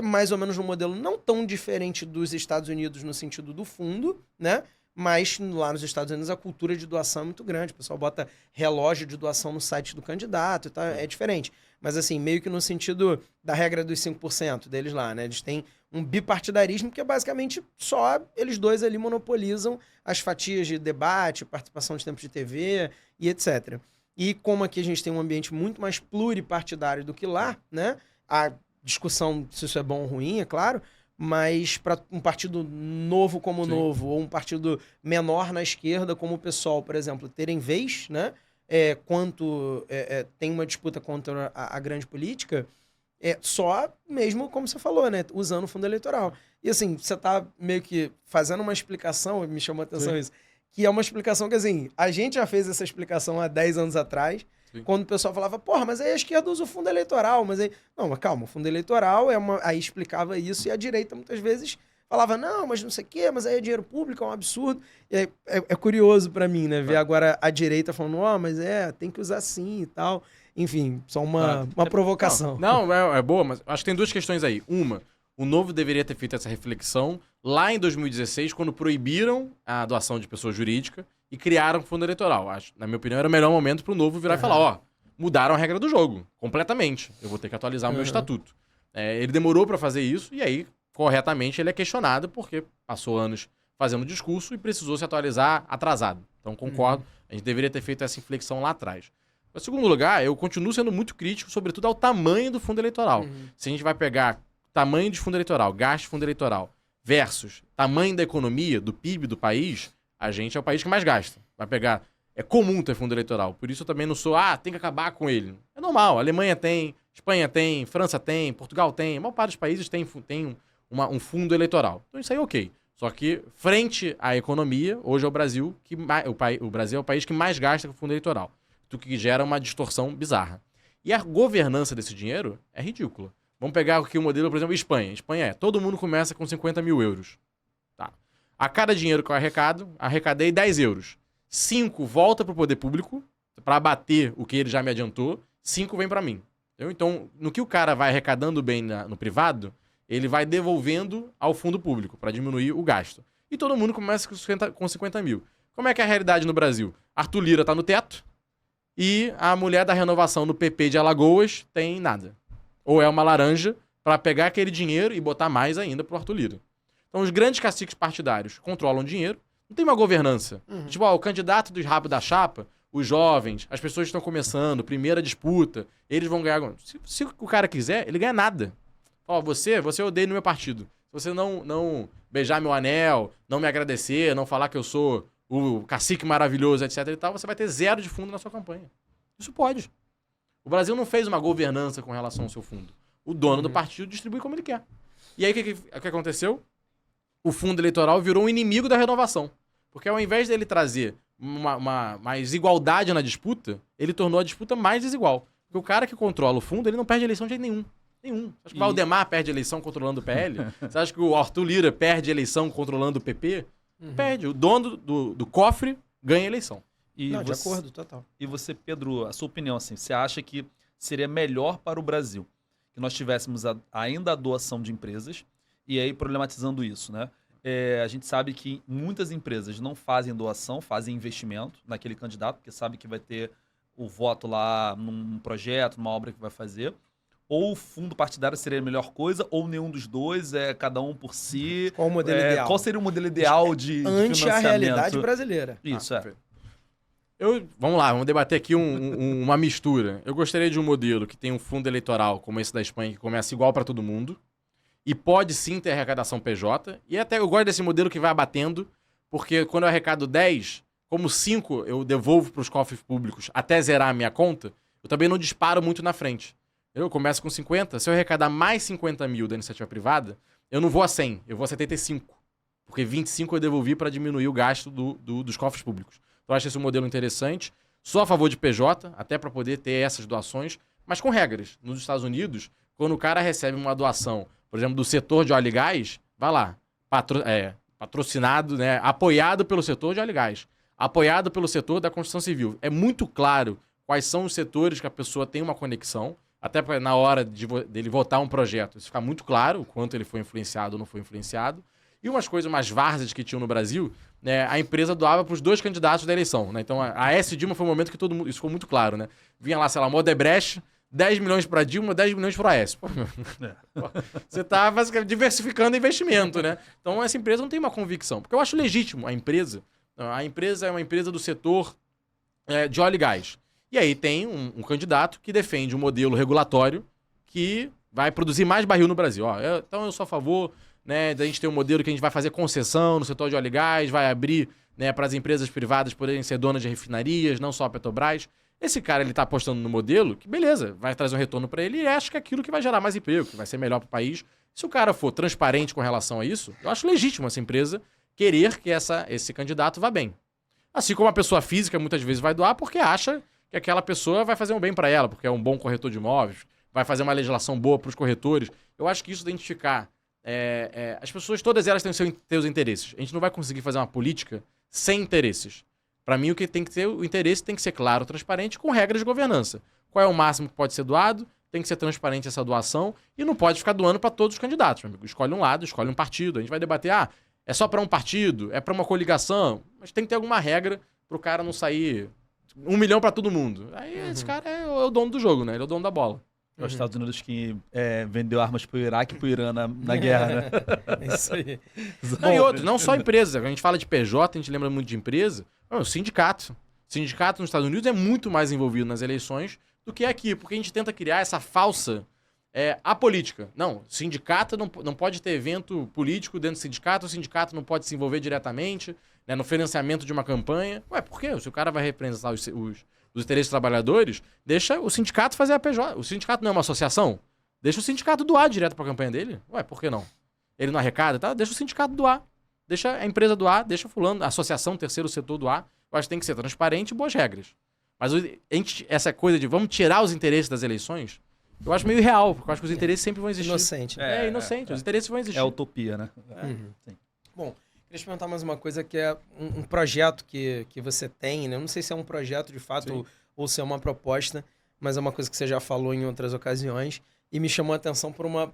mais ou menos um modelo não tão diferente dos Estados Unidos no sentido do fundo, né? Mas lá nos Estados Unidos a cultura de doação é muito grande. O pessoal bota relógio de doação no site do candidato e tal, é diferente. Mas assim, meio que no sentido da regra dos 5% deles lá, né? Eles têm um bipartidarismo que é basicamente só eles dois ali monopolizam as fatias de debate, participação de tempo de TV e etc. E como aqui a gente tem um ambiente muito mais pluripartidário do que lá, né? A discussão se isso é bom ou ruim, é claro, mas para um partido novo como o Novo, ou um partido menor na esquerda como o PSOL, por exemplo, terem vez, né? Quanto tem uma disputa contra a grande política, Só mesmo, como você falou, né? Usando o fundo eleitoral. E assim, você tá meio que fazendo uma explicação, me chamou a atenção isso, que é uma explicação que, assim, a gente já fez essa explicação há 10 anos atrás, quando o pessoal falava, porra, mas aí a esquerda usa o fundo eleitoral, mas aí... Não, mas calma, o fundo eleitoral aí explicava isso e a direita muitas vezes falava, não, mas não sei o quê, mas aí é dinheiro público, é um absurdo. E aí, é curioso pra mim, né? Ver agora a direita falando, mas tem que usar sim e tal. Enfim, só uma provocação. Não, é boa, mas acho que tem duas questões aí. Uma, o Novo deveria ter feito essa reflexão lá em 2016, quando proibiram a doação de pessoa jurídica e criaram o fundo eleitoral. Acho, na minha opinião, era o melhor momento pro Novo virar e falar, mudaram a regra do jogo, completamente. Eu vou ter que atualizar o meu estatuto. Ele demorou pra fazer isso e aí, corretamente, ele é questionado porque passou anos fazendo discurso e precisou se atualizar atrasado. Então, concordo, a gente deveria ter feito essa inflexão lá atrás. Em segundo lugar, eu continuo sendo muito crítico, sobretudo ao tamanho do fundo eleitoral. Se a gente vai pegar tamanho de fundo eleitoral, gasto de fundo eleitoral, versus tamanho da economia, do PIB do país, a gente é o país que mais gasta. Vai pegar... É comum ter fundo eleitoral. Por isso eu também não sou, tem que acabar com ele. É normal. A Alemanha tem, Espanha tem, França tem, Portugal tem. A maior parte dos países tem um fundo eleitoral. Então isso aí é ok. Só que, frente à economia, hoje é o Brasil o Brasil é o país que mais gasta com fundo eleitoral. O que gera uma distorção bizarra. E a governança desse dinheiro é ridícula. Vamos pegar aqui o modelo, por exemplo, Espanha. Espanha todo mundo começa com 50 mil euros. Tá. A cada dinheiro que eu arrecadei 10 euros. 5 volta para o poder público, para abater o que ele já me adiantou, 5 vem para mim. Entendeu? Então, no que o cara vai arrecadando bem no privado, ele vai devolvendo ao fundo público, para diminuir o gasto. E todo mundo começa com 50 mil. Como é que é a realidade no Brasil? Arthur Lira tá no teto, e a mulher da renovação no PP de Alagoas tem nada. Ou é uma laranja para pegar aquele dinheiro e botar mais ainda pro Arthur Lira. Então os grandes caciques partidários controlam o dinheiro, não tem uma governança. Tipo, o candidato dos rabos da chapa, os jovens, as pessoas que estão começando, primeira disputa, eles vão ganhar... Se o cara quiser, ele ganha nada. Você odeia no meu partido. Se você não beijar meu anel, não me agradecer, não falar que eu sou o cacique maravilhoso, etc e tal, você vai ter 0 de fundo na sua campanha. Isso pode. O Brasil não fez uma governança com relação ao seu fundo. O dono do partido distribui como ele quer. E aí, o que aconteceu? O fundo eleitoral virou um inimigo da renovação. Porque ao invés dele trazer mais igualdade na disputa, ele tornou a disputa mais desigual. Porque o cara que controla o fundo, ele não perde eleição de jeito nenhum. Nenhum. Você acha que o Valdemar perde eleição controlando o PL? Você acha que o Arthur Lira perde eleição controlando o PP? Perde. O dono do cofre ganha eleição. De acordo, total. E você, Pedro, a sua opinião, assim, você acha que seria melhor para o Brasil que nós tivéssemos ainda a doação de empresas, e aí problematizando isso, né? A gente sabe que muitas empresas não fazem doação, fazem investimento naquele candidato, porque sabe que vai ter o voto lá num projeto, numa obra que vai fazer. Ou o fundo partidário seria a melhor coisa, ou nenhum dos dois, cada um por si. Qual o modelo ideal? Qual seria o modelo ideal de ante financiamento? a realidade brasileira. Isso, Vamos lá, vamos debater aqui uma mistura. Eu gostaria de um modelo que tem um fundo eleitoral, como esse da Espanha, que começa igual para todo mundo, e pode sim ter arrecadação PJ, e até eu gosto desse modelo que vai abatendo, porque quando eu arrecado 10, como 5 eu devolvo para os cofres públicos até zerar a minha conta, eu também não disparo muito na frente. Eu começo com 50, se eu arrecadar mais 50 mil da iniciativa privada, eu não vou a 100, eu vou a 75. Porque 25 eu devolvi para diminuir o gasto dos cofres públicos. Então eu acho esse um modelo interessante. Sou a favor de PJ, até para poder ter essas doações, mas com regras. Nos Estados Unidos, quando o cara recebe uma doação, por exemplo, do setor de óleo e gás, vai lá, patrocinado, né, apoiado pelo setor de óleo e gás, apoiado pelo setor da construção civil. É muito claro quais são os setores que a pessoa tem uma conexão, até para na hora dele votar um projeto, isso fica muito claro, o quanto ele foi influenciado ou não foi influenciado. E umas coisas mais várzeas que tinham no Brasil, né, a empresa doava para os 2 candidatos da eleição. Né? Então, a S. Dilma foi um momento que todo mundo... Isso ficou muito claro, né? Vinha lá, sei lá, Modebrecht, 10 milhões para Dilma, 10 milhões para a S. Pô, você está diversificando investimento, né? Então, essa empresa não tem uma convicção. Porque eu acho legítimo a empresa. A empresa é uma empresa do setor de óleo e gás. E aí tem um candidato que defende um modelo regulatório que vai produzir mais barril no Brasil. Então, eu sou a favor... Né, da gente ter um modelo que a gente vai fazer concessão no setor de óleo e gás, vai abrir, né, para as empresas privadas poderem ser donas de refinarias, não só a Petrobras. Esse cara, ele tá apostando no modelo que, beleza, vai trazer um retorno para ele e acha que é aquilo que vai gerar mais emprego, que vai ser melhor para o país. Se o cara for transparente com relação a isso, eu acho legítimo essa empresa querer que esse candidato vá bem. Assim como a pessoa física muitas vezes vai doar porque acha que aquela pessoa vai fazer um bem para ela, porque é um bom corretor de imóveis, vai fazer uma legislação boa para os corretores. Eu acho que isso identificar... as pessoas, todas elas têm seus interesses. A gente não vai conseguir fazer uma política sem interesses. Para mim, o interesse tem que ser claro, transparente, com regras de governança. Qual é o máximo que pode ser doado? Tem que ser transparente essa doação e não pode ficar doando para todos os candidatos, meu amigo. Escolhe um lado, escolhe um partido. A gente vai debater, é só para um partido, é para uma coligação, mas tem que ter alguma regra para o cara não sair 1 milhão para todo mundo. Aí esse cara é o dono do jogo, né? Ele é o dono da bola. Os Estados Unidos que vendeu armas pro Iraque e pro Irã na guerra, né? É isso aí. Não, e outro, não só empresa. Quando a gente fala de PJ, a gente lembra muito de empresa. O sindicato. O sindicato nos Estados Unidos é muito mais envolvido nas eleições do que aqui, porque a gente tenta criar essa falsa apolítica. Não, sindicato não pode ter evento político dentro do sindicato, o sindicato não pode se envolver diretamente, né, no financiamento de uma campanha. Ué, por quê? Se o cara vai representar os interesses dos trabalhadores, deixa o sindicato fazer a PJ. O sindicato não é uma associação? Deixa o sindicato doar direto para a campanha dele. Ué, por que não? Ele não arrecada, tá? Deixa o sindicato doar. Deixa a empresa doar, deixa fulano, a associação, terceiro setor doar. Eu acho que tem que ser transparente e boas regras. Mas essa coisa de vamos tirar os interesses das eleições, eu acho meio irreal, porque eu acho que os interesses sempre vão existir. Inocente. Inocente. Os interesses vão existir. É utopia, né? Sim. Bom, queria te perguntar mais uma coisa, que é um projeto que você tem, né? Eu não sei se é um projeto de fato ou se é uma proposta, mas é uma coisa que você já falou em outras ocasiões e me chamou a atenção por uma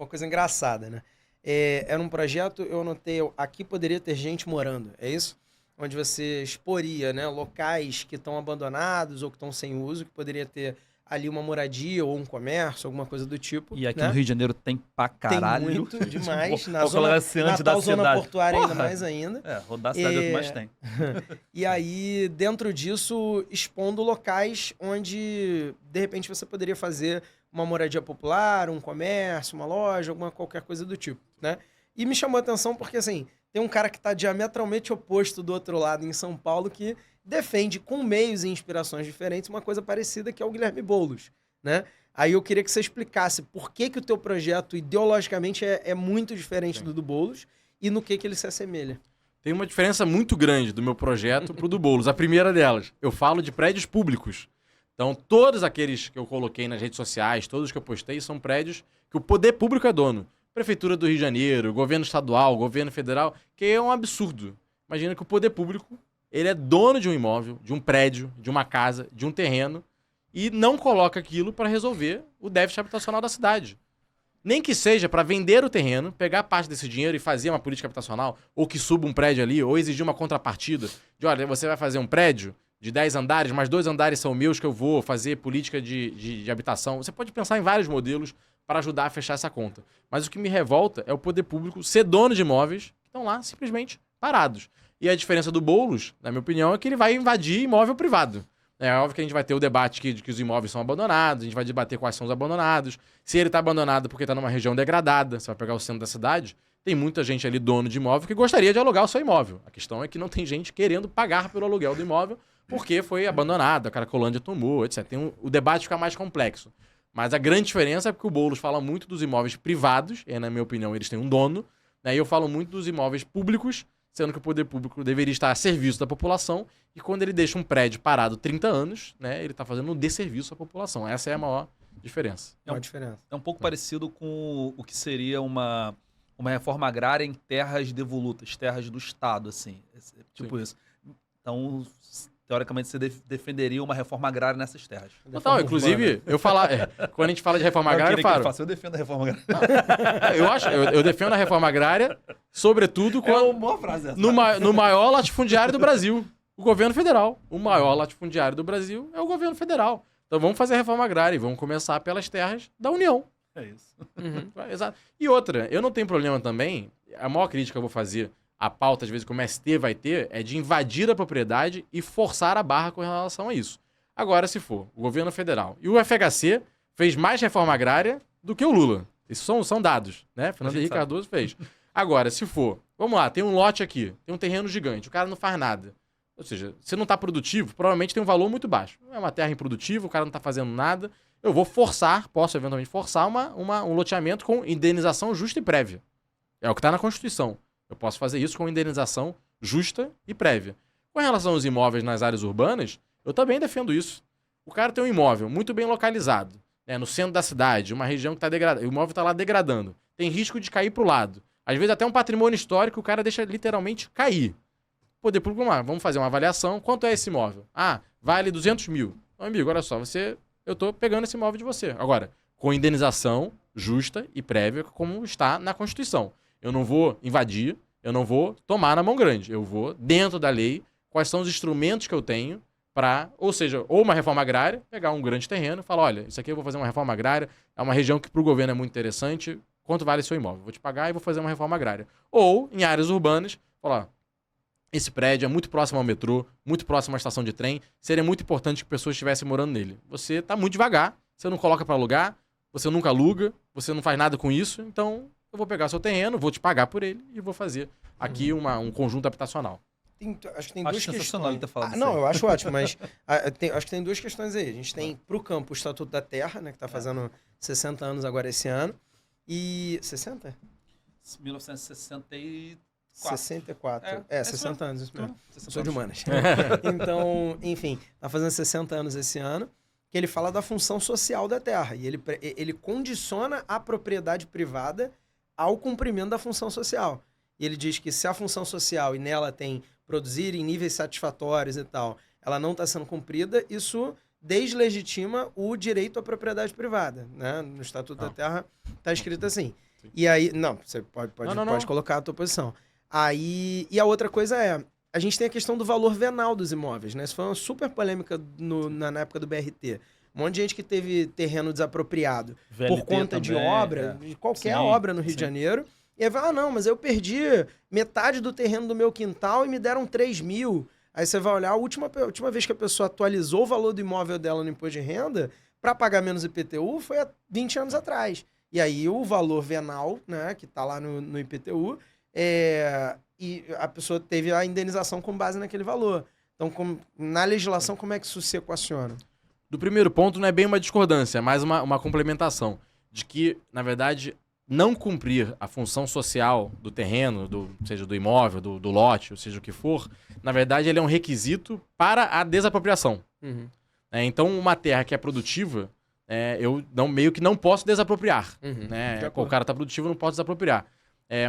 coisa engraçada, né? Era um projeto, eu anotei, aqui poderia ter gente morando, é isso? Onde você exporia, né, locais que estão abandonados ou que estão sem uso, que poderia ter ali uma moradia ou um comércio, alguma coisa do tipo. E aqui né? no Rio de Janeiro tem pra caralho. Tem muito, demais. Tipo, na zona, da zona cidade. portuária ainda mais ainda. Rodar a cidade é o que mais tem. E aí, dentro disso, expondo locais onde, de repente, você poderia fazer uma moradia popular, um comércio, uma loja, qualquer coisa do tipo, né? E me chamou a atenção porque, assim, tem um cara que está diametralmente oposto do outro lado em São Paulo que defende com meios e inspirações diferentes uma coisa parecida, que é o Guilherme Boulos, né? Aí eu queria que você explicasse por que o teu projeto ideologicamente é muito diferente do Boulos e no que ele se assemelha. Tem uma diferença muito grande do meu projeto pro do Boulos. A primeira delas, eu falo de prédios públicos. Então, todos aqueles que eu coloquei nas redes sociais, todos que eu postei, são prédios que o poder público é dono. Prefeitura do Rio de Janeiro, governo estadual, governo federal, que é um absurdo. Imagina que o poder público, ele é dono de um imóvel, de um prédio, de uma casa, de um terreno, e não coloca aquilo para resolver o déficit habitacional da cidade. Nem que seja para vender o terreno, pegar parte desse dinheiro e fazer uma política habitacional, ou que suba um prédio ali, ou exigir uma contrapartida de, olha, você vai fazer um prédio de 10 andares, mas 2 andares são meus que eu vou fazer política de habitação. Você pode pensar em vários modelos para ajudar a fechar essa conta. Mas o que me revolta é o poder público ser dono de imóveis que estão lá simplesmente parados. E a diferença do Boulos, na minha opinião, é que ele vai invadir imóvel privado. É óbvio que a gente vai ter o debate de que os imóveis são abandonados, a gente vai debater quais são os abandonados. Se ele está abandonado porque está numa região degradada, você vai pegar o centro da cidade, tem muita gente ali, dono de imóvel, que gostaria de alugar o seu imóvel. A questão é que não tem gente querendo pagar pelo aluguel do imóvel porque foi abandonado, a Cracolândia tomou, etc. O debate fica mais complexo. Mas a grande diferença é porque o Boulos fala muito dos imóveis privados, e na minha opinião eles têm um dono, né? E eu falo muito dos imóveis públicos, sendo que o poder público deveria estar a serviço da população, e quando ele deixa um prédio parado 30 anos, né, ele está fazendo um desserviço à população. Essa é a maior diferença. É um pouco parecido com o que seria uma reforma agrária em terras devolutas, terras do Estado, assim. Tipo isso. Então, teoricamente, você defenderia uma reforma agrária nessas terras. Total, inclusive, quando a gente fala de reforma agrária, eu defendo a reforma agrária. Eu defendo a reforma agrária, sobretudo no maior latifundiário do Brasil, o governo federal. O maior latifundiário do Brasil é o governo federal. Então vamos fazer a reforma agrária e vamos começar pelas terras da União. É isso. Exato. E outra, eu não tenho problema também, a maior crítica que eu vou fazer a pauta, às vezes, que o MST vai ter, é de invadir a propriedade e forçar a barra com relação a isso. Agora, se for o governo federal e o FHC fez mais reforma agrária do que o Lula. Isso são dados, né? Fernando Henrique Cardoso fez. Agora, se for, vamos lá, tem um lote aqui, tem um terreno gigante, o cara não faz nada. Ou seja, se não está produtivo, provavelmente tem um valor muito baixo. É uma terra improdutiva, o cara não está fazendo nada. Eu vou posso eventualmente forçar um loteamento com indenização justa e prévia. É o que está na Constituição. Eu posso fazer isso com indenização justa e prévia. Com relação aos imóveis nas áreas urbanas, eu também defendo isso. O cara tem um imóvel muito bem localizado, né, no centro da cidade, uma região que está degradando. O imóvel está lá degradando. Tem risco de cair para o lado. Às vezes até um patrimônio histórico o cara deixa literalmente cair. Poder público, vamos fazer uma avaliação. Quanto é esse imóvel? Ah, vale 200 mil. Meu amigo, olha só, eu estou pegando esse imóvel de você. Agora, com indenização justa e prévia, como está na Constituição. Eu não vou invadir, eu não vou tomar na mão grande. Eu vou, dentro da lei, quais são os instrumentos que eu tenho para, ou seja, ou uma reforma agrária, pegar um grande terreno e falar, olha, isso aqui eu vou fazer uma reforma agrária, é uma região que para o governo é muito interessante, quanto vale seu imóvel? Vou te pagar e vou fazer uma reforma agrária. Ou, em áreas urbanas, falar, esse prédio é muito próximo ao metrô, muito próximo à estação de trem, seria muito importante que pessoas estivessem morando nele. Você está muito devagar, você não coloca para alugar, você nunca aluga, você não faz nada com isso, então eu vou pegar seu terreno, vou te pagar por ele e vou fazer aqui um conjunto habitacional. Acho que tem duas sensacional ele questões. tá falando Não, isso aí. eu acho ótimo, mas acho que tem duas questões aí. A gente tem pro campo o Estatuto da Terra, né, que está fazendo 60 anos agora esse ano. E 60? 1964. 64. É, 60 anos, isso mesmo. Então, Eu sou de humanas. Então, enfim, tá fazendo 60 anos esse ano, que ele fala da função social da terra. E ele condiciona a propriedade privada ao cumprimento da função social. E ele diz que se a função social e nela tem produzir em níveis satisfatórios e tal, ela não está sendo cumprida, isso deslegitima o direito à propriedade privada, né? No Estatuto da Terra está escrito assim. Sim. E aí, não, você pode colocar a tua posição. Aí, e a outra coisa é, a gente tem a questão do valor venal dos imóveis, né? Isso foi uma super polêmica na época do BRT. Um monte de gente que teve terreno desapropriado por conta de obra, de qualquer obra no Rio de Janeiro. E aí vai, não, mas eu perdi metade do terreno do meu quintal e me deram 3 mil. Aí você vai olhar, a última vez que a pessoa atualizou o valor do imóvel dela no imposto de renda para pagar menos IPTU foi há 20 anos atrás. E aí o valor venal, né, que está lá no IPTU, e a pessoa teve a indenização com base naquele valor. Então, na legislação, como é que isso se equaciona? Do primeiro ponto não é bem uma discordância, é mais uma complementação. De que, na verdade, não cumprir a função social do terreno, seja do imóvel, do lote, ou seja o que for, na verdade ele é um requisito para a desapropriação. Uhum. Então, uma terra que é produtiva, eu meio que não posso desapropriar. Uhum. Né? O cara está produtivo, eu não posso desapropriar.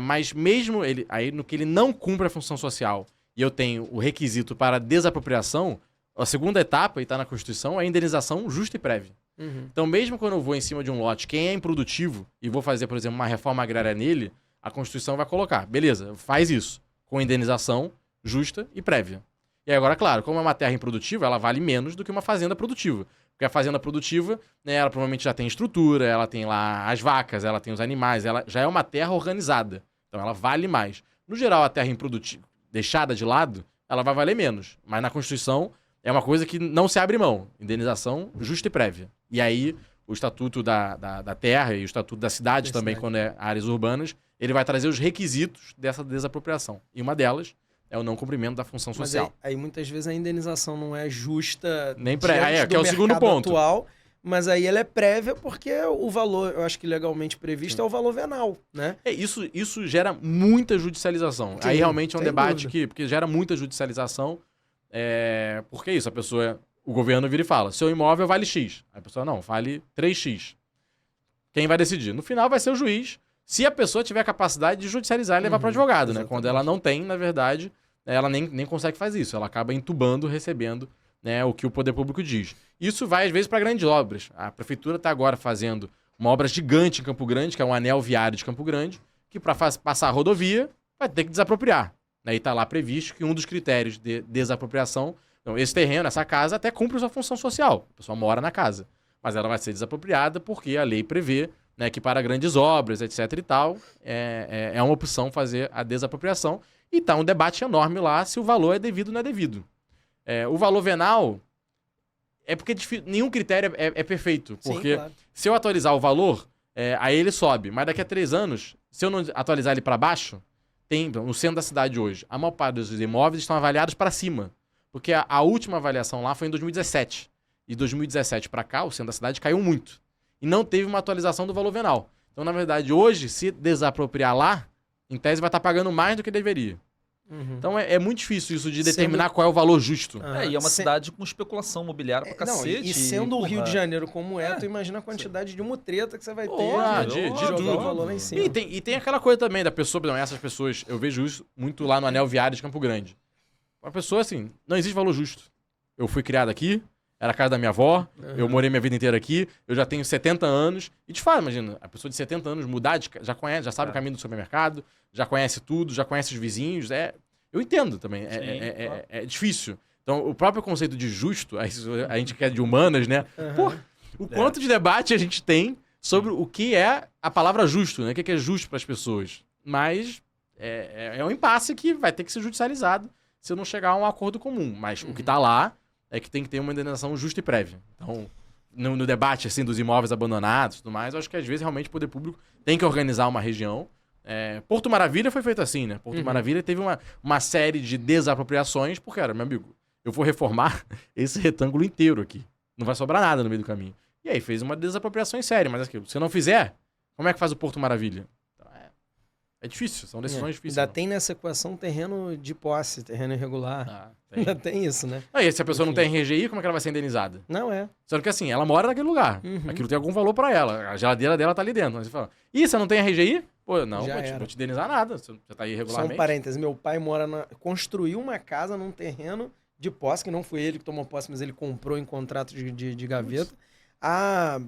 Mas mesmo aí no que ele não cumpre a função social e eu tenho o requisito para a desapropriação, a segunda etapa, e está na Constituição, é a indenização justa e prévia. Uhum. Então, mesmo quando eu vou em cima de um lote, quem é improdutivo e vou fazer, por exemplo, uma reforma agrária nele, a Constituição vai colocar, beleza, faz isso, com indenização justa e prévia. E aí, agora, claro, como é uma terra improdutiva, ela vale menos do que uma fazenda produtiva. Porque a fazenda produtiva, né, ela provavelmente já tem estrutura, ela tem lá as vacas, ela tem os animais, ela já é uma terra organizada. Então, ela vale mais. No geral, a terra improdutiva, deixada de lado, ela vai valer menos. Mas na Constituição, é uma coisa que não se abre mão. Indenização justa e prévia. E aí, o Estatuto da Terra e o Estatuto da Cidade também, quando é áreas urbanas, ele vai trazer os requisitos dessa desapropriação. E uma delas é o não cumprimento da função social. Mas aí muitas vezes a indenização não é justa Nem que é o segundo ponto. Atual, mas aí ela é prévia porque o valor, eu acho que legalmente previsto, é o valor venal, né? Isso gera muita judicialização. Sim, aí realmente é um sem debate dúvida. porque gera muita judicialização. Porque é isso, o governo vira e fala, seu imóvel vale X. Aí a pessoa, não, vale 3X. Quem vai decidir? No final vai ser o juiz, se a pessoa tiver a capacidade de judicializar e levar para o advogado, né? Quando ela não tem, na verdade, ela nem consegue fazer isso. Ela acaba entubando, recebendo, né, o que o poder público diz. Isso vai, às vezes, para grandes obras. A prefeitura está agora fazendo uma obra gigante em Campo Grande, que é um anel viário de Campo Grande, que para passar a rodovia vai ter que desapropriar. E está lá previsto que um dos critérios de desapropriação, então, esse terreno, essa casa, até cumpre sua função social. A pessoa mora na casa. Mas ela vai ser desapropriada porque a lei prevê, né, que para grandes obras, etc e tal, é uma opção fazer a desapropriação. E está um debate enorme lá se o valor é devido ou não é devido. O valor venal é porque nenhum critério é perfeito. Porque claro. Se eu atualizar o valor, aí ele sobe. Mas daqui a 3 anos, se eu não atualizar ele para baixo, no centro da cidade hoje, a maior parte dos imóveis estão avaliados para cima. Porque a última avaliação lá foi em 2017. E 2017 para cá, o centro da cidade caiu muito. E não teve uma atualização do valor venal. Então, na verdade, hoje, se desapropriar lá, em tese vai estar pagando mais do que deveria. Então é muito difícil isso de determinar qual é o valor justo. E é uma cidade com especulação imobiliária pra cacete. E sendo o Rio de Janeiro como tu imagina a quantidade de mutreta que você vai ter de jogar tudo. o valor lá em cima. E tem aquela coisa também da pessoa, não, essas pessoas, eu vejo isso muito lá no Anel Viário de Campo Grande. Uma pessoa assim, não existe valor justo. Eu fui criado aqui, era a casa da minha avó, eu morei minha vida inteira aqui, eu já tenho 70 anos. E de fato, imagina, a pessoa de 70 anos mudar, já conhece, já sabe o caminho do supermercado, já conhece tudo, já conhece os vizinhos. Eu entendo também, é difícil. Então, o próprio conceito de justo, a gente que é de humanas, né? Pô, o quanto de debate a gente tem sobre o que é a palavra justo, né? O que é justo para as pessoas. Mas é um impasse que vai ter que ser judicializado se eu não chegar a um acordo comum. Mas o que está lá é que tem que ter uma indenização justa e prévia. Então, no debate assim, dos imóveis abandonados e tudo mais, eu acho que às vezes realmente o poder público tem que organizar uma região. Porto Maravilha foi feito assim, né? Porto Maravilha teve uma série de desapropriações, porque era, meu amigo, eu vou reformar esse retângulo inteiro aqui. Não vai sobrar nada no meio do caminho. E aí fez uma desapropriação em série, mas aqui, se não fizer, como é que faz o Porto Maravilha? Então, é difícil, são decisões difíceis. Ainda tem nessa equação terreno de posse, terreno irregular. Ainda tem isso, né? E se a pessoa não tem RGI, como é que ela vai ser indenizada? Não é. Só que assim, ela mora naquele lugar. Aquilo tem algum valor pra ela. A geladeira dela tá ali dentro. Aí você fala, você não tem RGI? Pô, não, vou te indenizar nada. Você tá aí irregularmente. Só um parênteses, meu pai construiu uma casa num terreno de posse, que não foi ele que tomou posse, mas ele comprou em contrato de gaveta, a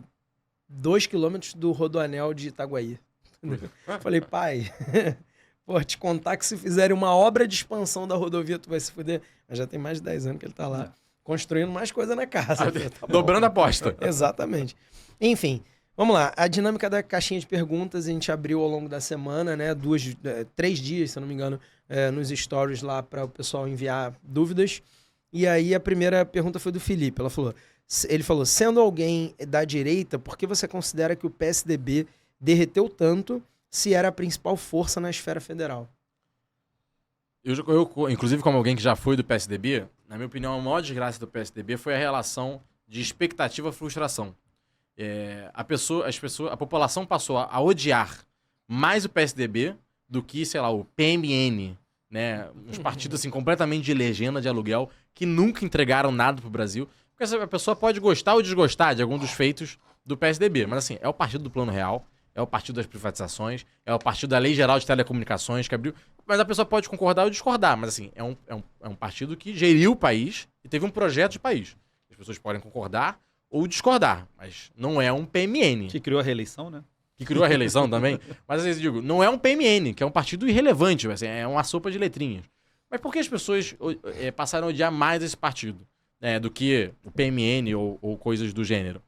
2 quilômetros do Rodoanel de Itaguaí. Falei, pai, te contar que se fizerem uma obra de expansão da rodovia, tu vai se fuder. Mas já tem mais de 10 anos que ele tá lá, construindo mais coisa na casa. Dobrando a aposta. Exatamente. Enfim, vamos lá. A dinâmica da caixinha de perguntas a gente abriu ao longo da semana, né? 3 dias, se eu não me engano, nos stories lá para o pessoal enviar dúvidas. E aí a primeira pergunta foi do Felipe. Ele falou, sendo alguém da direita, por que você considera que o PSDB derreteu tanto se era a principal força na esfera federal? Eu, inclusive, como alguém que já foi do PSDB, na minha opinião, a maior desgraça do PSDB foi a relação de expectativa-frustração. A população passou a odiar mais o PSDB do que, sei lá, o PMN, né? Uns partidos assim, completamente de legenda de aluguel que nunca entregaram nada pro Brasil. Porque a pessoa pode gostar ou desgostar de algum dos feitos do PSDB, mas assim, é o partido do Plano Real, é o partido das privatizações, é o partido da Lei Geral de Telecomunicações que abriu. Mas a pessoa pode concordar ou discordar, mas assim, é um partido que geriu o país e teve um projeto de país. As pessoas podem concordar ou discordar, mas não é um PMN. Que criou a reeleição, né? Que criou a reeleição também. Mas às vezes eu digo, não é um PMN, que é um partido irrelevante, assim, é uma sopa de letrinhas. Mas por que as pessoas passaram a odiar mais esse partido do que o PMN ou coisas do gênero?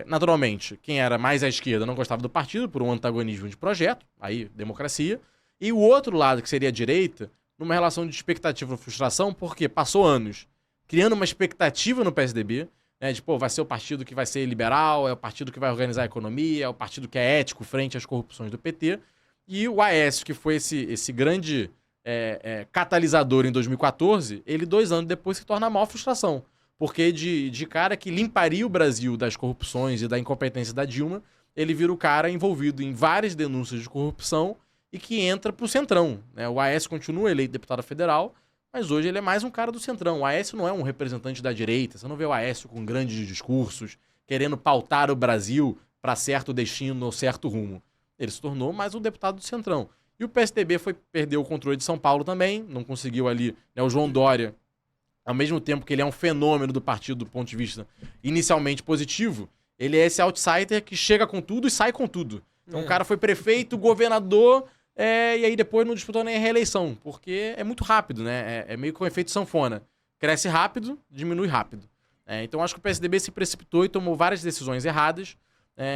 Naturalmente, quem era mais à esquerda não gostava do partido por um antagonismo de projeto, aí democracia. E o outro lado, que seria a direita, numa relação de expectativa e frustração, porque passou anos criando uma expectativa no PSDB, né, de, vai ser o partido que vai ser liberal, é o partido que vai organizar a economia, é o partido que é ético frente às corrupções do PT. E o Aécio, que foi esse grande catalisador em 2014, ele 2 anos depois se torna a maior frustração. Porque de cara que limparia o Brasil das corrupções e da incompetência da Dilma, ele vira o cara envolvido em várias denúncias de corrupção e que entra pro Centrão, né? O Aécio continua eleito deputado federal, mas hoje ele é mais um cara do Centrão. O Aécio não é um representante da direita. Você não vê o Aécio com grandes discursos, querendo pautar o Brasil para certo destino ou certo rumo. Ele se tornou mais um deputado do Centrão. E o PSDB perdeu o controle de São Paulo também, não conseguiu ali, né, o João Dória, ao mesmo tempo que ele é um fenômeno do partido do ponto de vista inicialmente positivo, ele é esse outsider que chega com tudo e sai com tudo. Então o cara foi prefeito, governador, e aí depois não disputou nem a reeleição, porque é muito rápido, né? É meio que um efeito sanfona. Cresce rápido, diminui rápido. Então acho que o PSDB se precipitou e tomou várias decisões erradas.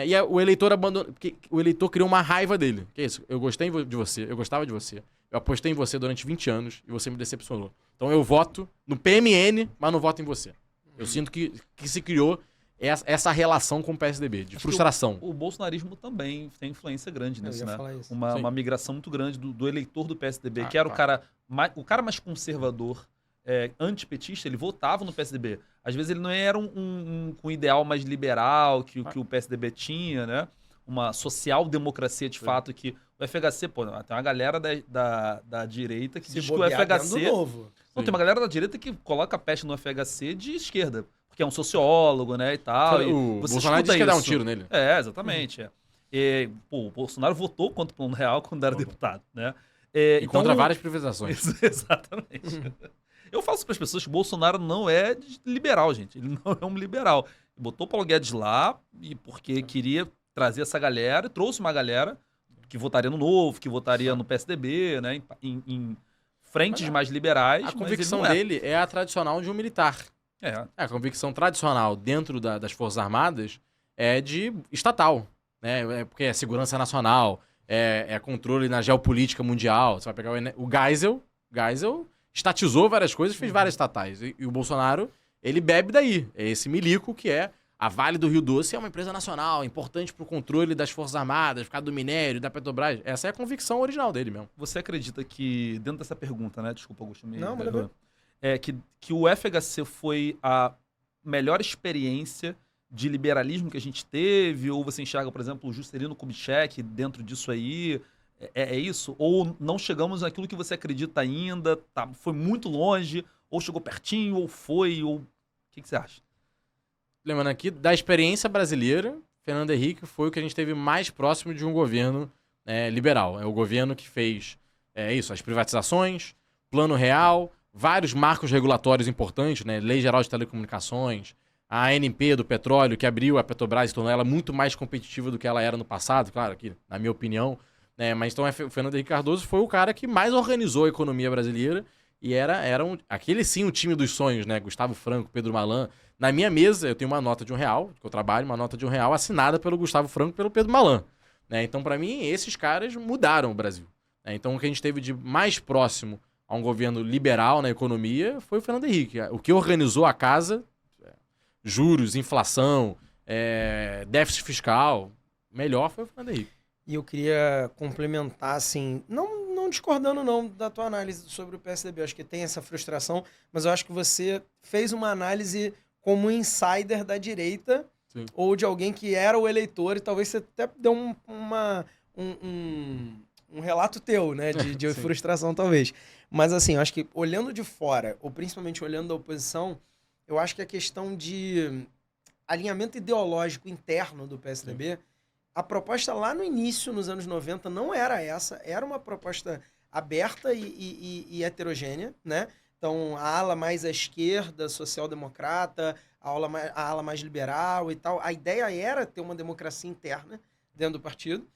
E o eleitor abandonou, porque o eleitor criou uma raiva dele. Que é isso? Eu gostei de você, eu gostava de você. Eu apostei em você durante 20 anos e você me decepcionou. Então eu voto no PMN, mas não voto em você. Eu sinto que se criou essa relação com o PSDB, de frustração. O bolsonarismo também tem influência grande nisso, né? Uma migração muito grande do eleitor do PSDB, que era o cara mais conservador, antipetista, ele votava no PSDB. Às vezes ele não era um ideal mais liberal que o PSDB tinha, né? Uma social-democracia de fato, que o FHC, pô, tem uma galera da direita que diz que o FHC... Novo. Não, tem uma galera da direita que coloca a peste no FHC de esquerda, porque é um sociólogo, né, e tal. O Bolsonaro disse que ia dar um tiro nele. Exatamente. O Bolsonaro votou contra o Plano Real quando era deputado, né? E contra várias privatizações. Exatamente. Eu falo para as pessoas que o Bolsonaro não é liberal, gente. Ele não é um liberal. Ele botou o Paulo Guedes lá porque queria trazer essa galera, e trouxe uma galera que votaria no Novo, que votaria no PSDB, né? Em frentes mais liberais. A convicção dele é a tradicional de um militar. A convicção tradicional dentro das Forças Armadas é de estatal, né? Porque é segurança nacional, é controle na geopolítica mundial. Você vai pegar o Geisel estatizou várias coisas, fez várias estatais. E o Bolsonaro, ele bebe daí. É esse milico que é a Vale do Rio Doce, é uma empresa nacional, importante para o controle das Forças Armadas, por causa do minério, da Petrobras. Essa é a convicção original dele mesmo. Você acredita que, dentro dessa pergunta, né? Desculpa, Augusto. Não, mas não. Que o FHC foi a melhor experiência de liberalismo que a gente teve? Ou você enxerga, por exemplo, o Juscelino Kubitschek dentro disso aí? É isso? Ou não chegamos naquilo que você acredita ainda? Foi muito longe? Ou chegou pertinho? Ou foi? Ou... O que você acha? Lembrando aqui, da experiência brasileira, Fernando Henrique foi o que a gente teve mais próximo de um governo liberal. É o governo que fez as privatizações, Plano Real, vários marcos regulatórios importantes, né? Lei Geral de Telecomunicações, a ANP do petróleo, que abriu a Petrobras e tornou ela muito mais competitiva do que ela era no passado, claro, que na minha opinião. Mas então o Fernando Henrique Cardoso foi o cara que mais organizou a economia brasileira e era aquele sim o time dos sonhos, né? Gustavo Franco, Pedro Malan. Na minha mesa eu tenho uma nota de R$1, que eu trabalho, uma nota de R$1 assinada pelo Gustavo Franco e pelo Pedro Malan. Então, para mim, esses caras mudaram o Brasil. Então, o que a gente teve de mais próximo a um governo liberal na economia foi o Fernando Henrique. O que organizou a casa, juros, inflação, déficit fiscal, melhor foi o Fernando Henrique. E eu queria complementar, assim, não discordando não da tua análise sobre o PSDB, eu acho que tem essa frustração, mas eu acho que você fez uma análise como insider da direita, sim, ou de alguém que era o eleitor, e talvez você até deu um relato teu, né, de frustração talvez. Mas assim, eu acho que olhando de fora, ou principalmente olhando da oposição, eu acho que a questão de alinhamento ideológico interno do PSDB, sim, a proposta lá no início, nos anos 90, não era essa, era uma proposta aberta e heterogênea, né? Então, a ala mais à esquerda, social-democrata, a ala mais liberal e tal. A ideia era ter uma democracia interna dentro do partido.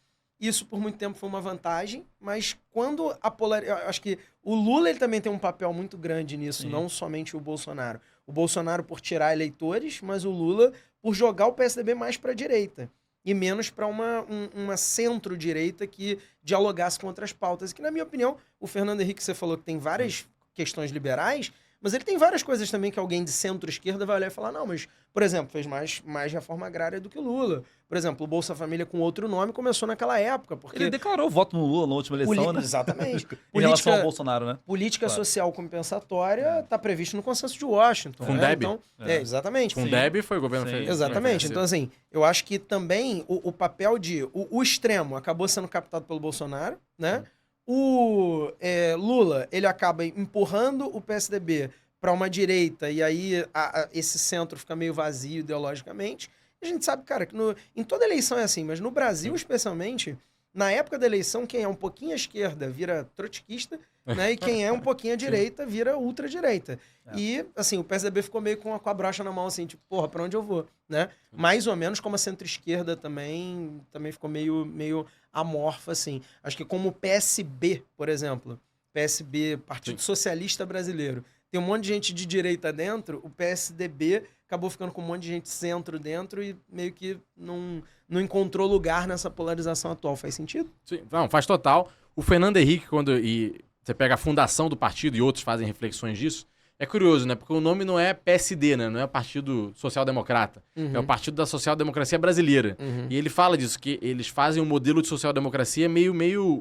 Isso, por muito tempo, foi uma vantagem, mas quando a polarização... Acho que o Lula ele também tem um papel muito grande nisso, sim, não somente o Bolsonaro. O Bolsonaro por tirar eleitores, mas o Lula por jogar o PSDB mais para a direita e menos para uma centro-direita que dialogasse com outras pautas. E que, na minha opinião, o Fernando Henrique, você falou que tem várias questões liberais, mas ele tem várias coisas também que alguém de centro-esquerda vai olhar e falar, não, mas, por exemplo, fez mais reforma agrária do que o Lula. Por exemplo, o Bolsa Família com outro nome começou naquela época. Porque ele declarou voto no Lula na última eleição, né? Exatamente. Em relação ao Bolsonaro, né? Política claro, social compensatória está previsto no consenso de Washington. Fundeb. Então, exatamente. Fundeb foi o governo federal. Exatamente. Então, assim, eu acho que também o papel de... O extremo acabou sendo captado pelo Bolsonaro, né? O Lula, ele acaba empurrando o PSDB para uma direita e aí esse centro fica meio vazio ideologicamente. E a gente sabe, cara, que em toda eleição é assim, mas no Brasil especialmente, na época da eleição, quem é um pouquinho à esquerda vira trotskista, né? E quem é um pouquinho à direita vira ultradireita. E, assim, o PSDB ficou meio com a brocha na mão, assim, tipo, porra, pra onde eu vou, né? Mais ou menos como a centro-esquerda também ficou meio amorfa, assim. Acho que como o PSB, por exemplo, PSB, Partido Socialista Brasileiro, tem um monte de gente de direita dentro, o PSDB acabou ficando com um monte de gente centro dentro e meio que não encontrou lugar nessa polarização atual. Faz sentido? Sim, não, faz total. O Fernando Henrique, e você pega a fundação do partido e outros fazem reflexões disso, é curioso, né? Porque o nome não é PSD, né? Não é o Partido Social Democrata. Uhum. É o Partido da Social Democracia Brasileira. Uhum. E ele fala disso, que eles fazem um modelo de social democracia meio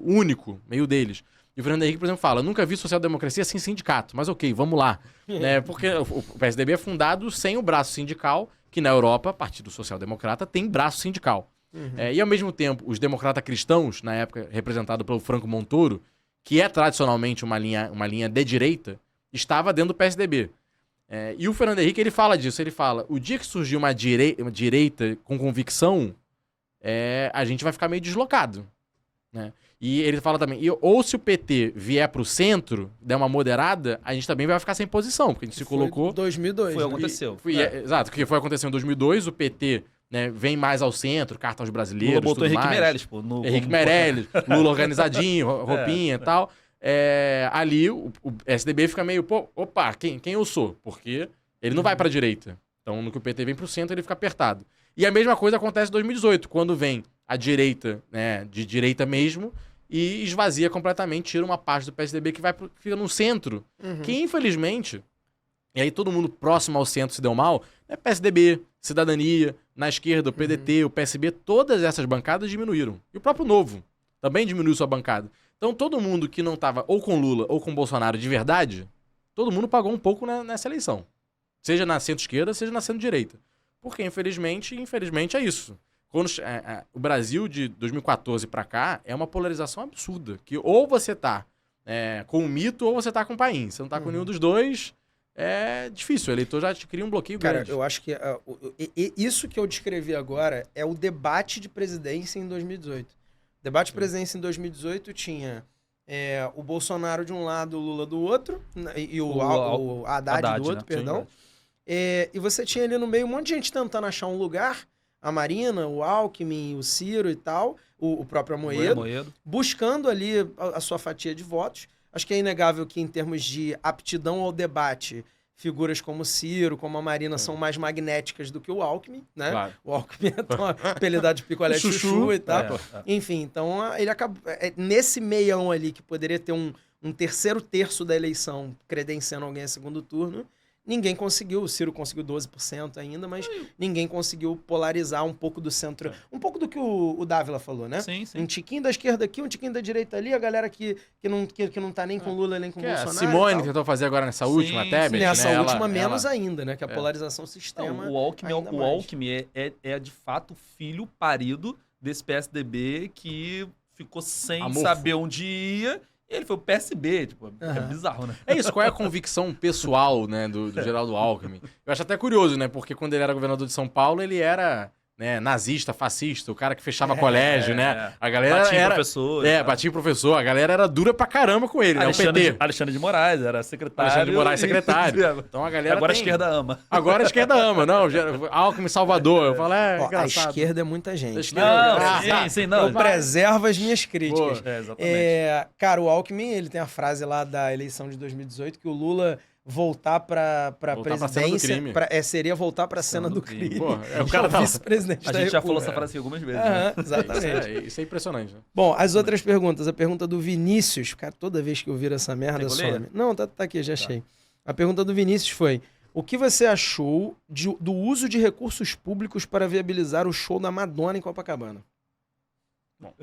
único, meio deles. E o Fernando Henrique, por exemplo, fala, nunca vi social-democracia sem sindicato, mas ok, vamos lá. Né? Porque o PSDB é fundado sem o braço sindical, que na Europa, Partido Social Democrata, tem braço sindical. E ao mesmo tempo, os democratas cristãos, na época representado pelo Franco Montoro, que é tradicionalmente uma linha de direita, estava dentro do PSDB. E o Fernando Henrique, ele fala disso, ele fala, o dia que surgir uma direita com convicção, a gente vai ficar meio deslocado. Né? E ele fala também, ou se o PT vier pro centro, der uma moderada, a gente também vai ficar sem posição, porque a gente se colocou... 2002, Foi, né? aconteceu. Exato, o que foi acontecer em 2002, o PT... Né, vem mais ao centro, carta aos brasileiros. Lula botou tudo Henrique mais. Meirelles, pô. Henrique Meirelles, Lula organizadinho, roupinha e tal. Ali o SDB fica meio, pô, opa, quem eu sou? Porque ele não vai pra direita. Então, no que o PT vem pro centro, ele fica apertado. E a mesma coisa acontece em 2018, quando vem a direita, né, de direita mesmo, e esvazia completamente, tira uma parte do PSDB que fica no centro, que infelizmente, e aí todo mundo próximo ao centro se deu mal, né, PSDB, Cidadania, na esquerda, o PDT, o PSB, todas essas bancadas diminuíram. E o próprio Novo também diminuiu sua bancada. Então todo mundo que não estava ou com Lula ou com Bolsonaro de verdade, todo mundo pagou um pouco nessa eleição. Seja na centro-esquerda, seja na centro-direita. Porque, infelizmente é isso. Quando, o Brasil de 2014 para cá é uma polarização absurda. Que ou você tá com o mito ou você tá com o país. Você não tá com nenhum dos dois... É difícil, o eleitor já te cria um bloqueio grande. Cara, eu acho que isso que eu descrevi agora é o debate de presidência em 2018. O debate de presidência em 2018 tinha o Bolsonaro de um lado, o Lula do outro, e o Haddad do outro, né? perdão. E você tinha ali no meio um monte de gente tentando achar um lugar, a Marina, o Alckmin, o Ciro e tal, o próprio Amoedo, buscando ali a sua fatia de votos. Acho que é inegável que, em termos de aptidão ao debate, figuras como o Ciro, como a Marina, são mais magnéticas do que o Alckmin, né? Claro. O Alckmin é tão apelidado de picolé chuchu e tal. Enfim, então ele acaba... nesse meião ali, que poderia ter um terceiro terço da eleição credenciando alguém a segundo turno, ninguém conseguiu. O Ciro conseguiu 12% ainda, mas ninguém conseguiu polarizar um pouco do centro. Um pouco do que o Dávila falou, né? Sim, sim. Um tiquinho da esquerda aqui, um tiquinho da direita ali, a galera que não tá nem com Lula, nem com Bolsonaro. A Simone tentou fazer agora nessa última, Tebet, nessa né? última menos ainda, né? Que a polarização se extrema. Não, o Alckmin é de fato filho parido desse PSDB que ficou sem saber onde ia. E ele foi o PSB, tipo, é bizarro, né? É isso, qual é a convicção pessoal, né, do Geraldo Alckmin? Eu acho até curioso, né, porque quando ele era governador de São Paulo, ele era, né, nazista, fascista, o cara que fechava colégio, né? A galera batia era... professor. batia em professor, a galera era dura pra caramba com ele, né, o PT. Alexandre de Moraes era secretário. Alexandre de Moraes, secretário. Então a galera Agora a esquerda ama. Agora a esquerda ama, não, Alckmin Salvador. Eu falo, a esquerda é muita gente. Não. Eu preservo as minhas críticas. Exatamente. Cara, o Alckmin, ele tem a frase lá da eleição de 2018 que o Lula voltar pra presidência seria voltar pra cena do crime. Pô, o cara tá vice-presidente. A gente já falou essa frase aqui algumas vezes. Exatamente. Isso é impressionante. Né? Bom, as outras perguntas. A pergunta do Vinícius. Cara, toda vez que eu viro essa merda, some. Não, tá aqui, já achei. A pergunta do Vinícius foi: o que você achou do uso de recursos públicos para viabilizar o show da Madonna em Copacabana? Bom.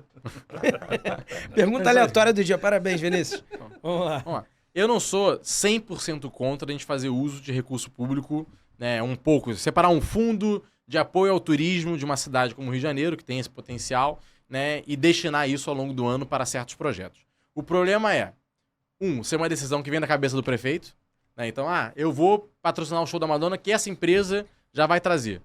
Pergunta aleatória do dia. Parabéns, Vinícius. Vamos lá. Eu não sou 100% contra a gente fazer uso de recurso público, né, um pouco, separar um fundo de apoio ao turismo de uma cidade como o Rio de Janeiro, que tem esse potencial, né, e destinar isso ao longo do ano para certos projetos. O problema é, ser uma decisão que vem da cabeça do prefeito, né, então, eu vou patrocinar o show da Madonna que essa empresa já vai trazer.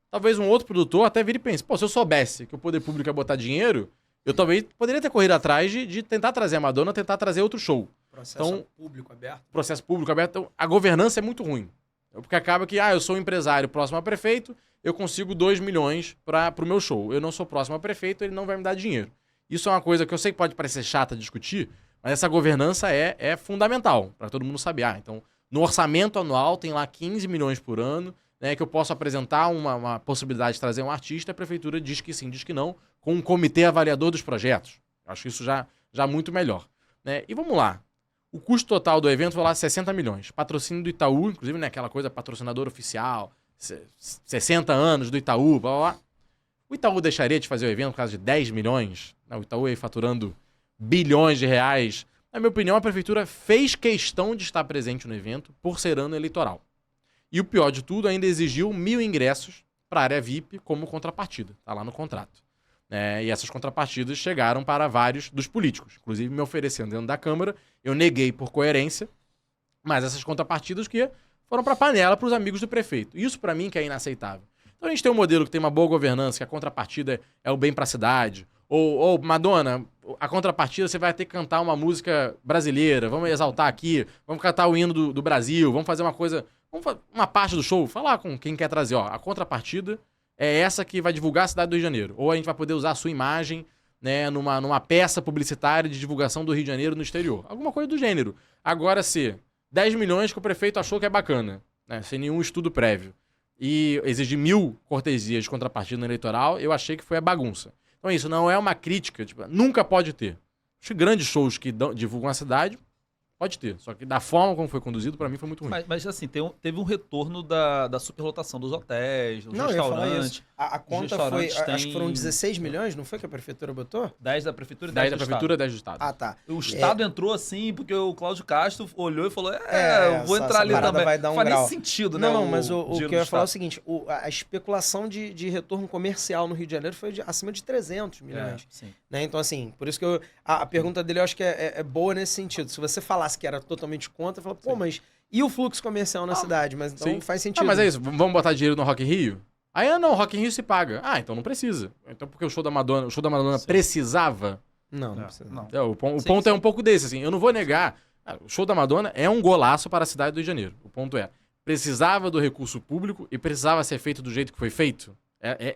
Talvez um outro produtor até vire e pense, se eu soubesse que o poder público ia botar dinheiro, eu talvez poderia ter corrido atrás de tentar trazer a Madonna, tentar trazer outro show. Processo público aberto. Processo público aberto. Então, a governança é muito ruim. Porque acaba que, eu sou um empresário próximo a prefeito, eu consigo 2 milhões para o meu show. Eu não sou próximo a prefeito, ele não vai me dar dinheiro. Isso é uma coisa que eu sei que pode parecer chata de discutir, mas essa governança é fundamental para todo mundo saber. Então, no orçamento anual tem lá 15 milhões por ano, né, que eu posso apresentar uma possibilidade de trazer um artista, a prefeitura diz que sim, diz que não, com um comitê avaliador dos projetos. Acho isso já muito melhor. Né? E vamos lá. O custo total do evento foi lá 60 milhões. Patrocínio do Itaú, inclusive, né, aquela coisa patrocinador oficial, 60 anos do Itaú, blá, blá, blá. O Itaú deixaria de fazer o evento por causa de 10 milhões? O Itaú aí faturando bilhões de reais Na minha opinião, a prefeitura fez questão de estar presente no evento por ser ano eleitoral. E o pior de tudo, ainda exigiu 1.000 ingressos para a área VIP como contrapartida. Está lá no contrato. E essas contrapartidas chegaram para vários dos políticos, inclusive me oferecendo dentro da Câmara. Eu neguei por coerência, mas essas contrapartidas que foram para a panela para os amigos do prefeito. Isso, para mim, que é inaceitável. Então, a gente tem um modelo que tem uma boa governança, que a contrapartida é o bem para a cidade. Ou, Madonna, a contrapartida você vai ter que cantar uma música brasileira, vamos exaltar aqui, vamos cantar o hino do Brasil, vamos fazer uma coisa, uma parte do show, falar com quem quer trazer, ó, a contrapartida é essa que vai divulgar a cidade do Rio de Janeiro. Ou a gente vai poder usar a sua imagem, né, numa peça publicitária de divulgação do Rio de Janeiro no exterior. Alguma coisa do gênero. Agora, se 10 milhões que o prefeito achou que é bacana, né, sem nenhum estudo prévio, e exigir 1.000 cortesias de contrapartida no eleitoral, eu achei que foi a bagunça. Então isso não é uma crítica, tipo, nunca pode ter. Os grandes shows que divulgam a cidade, pode ter. Só que da forma como foi conduzido, pra mim foi muito ruim. Mas assim, teve um retorno da superlotação dos hotéis, dos Não, eu ia falar restaurantes. isso. A conta foi, acho que foram 16 milhões, não foi que a prefeitura botou? 10 da prefeitura e 10 10 da do prefeitura, Estado. 10 do Estado. Ah, tá. O Estado entrou assim, porque o Cláudio Castro olhou e falou: eu vou essa entrar ali parada também. vai dar um Faz grau. nesse sentido, né? Não, mas o que dinheiro eu ia do falar é o Estado. seguinte, a especulação de retorno comercial no Rio de Janeiro foi acima de 300 milhões. Sim. Né? Então, assim, por isso que a pergunta dele eu acho que é boa nesse sentido. Se você falasse que era totalmente contra, fala, pô, mas e o fluxo comercial na cidade? Mas então Sim. faz sentido. Mas é isso, vamos botar dinheiro no Rock in Rio? Aí, não, o Rock in Rio se paga. Ah, então não precisa. Então porque o show da Madonna Sim. precisava? Não precisa. Não. O Sim, ponto sim. é um pouco desse, assim. Eu não vou negar. O show da Madonna é um golaço para a cidade do Rio de Janeiro. O ponto é, precisava do recurso público e precisava ser feito do jeito que foi feito?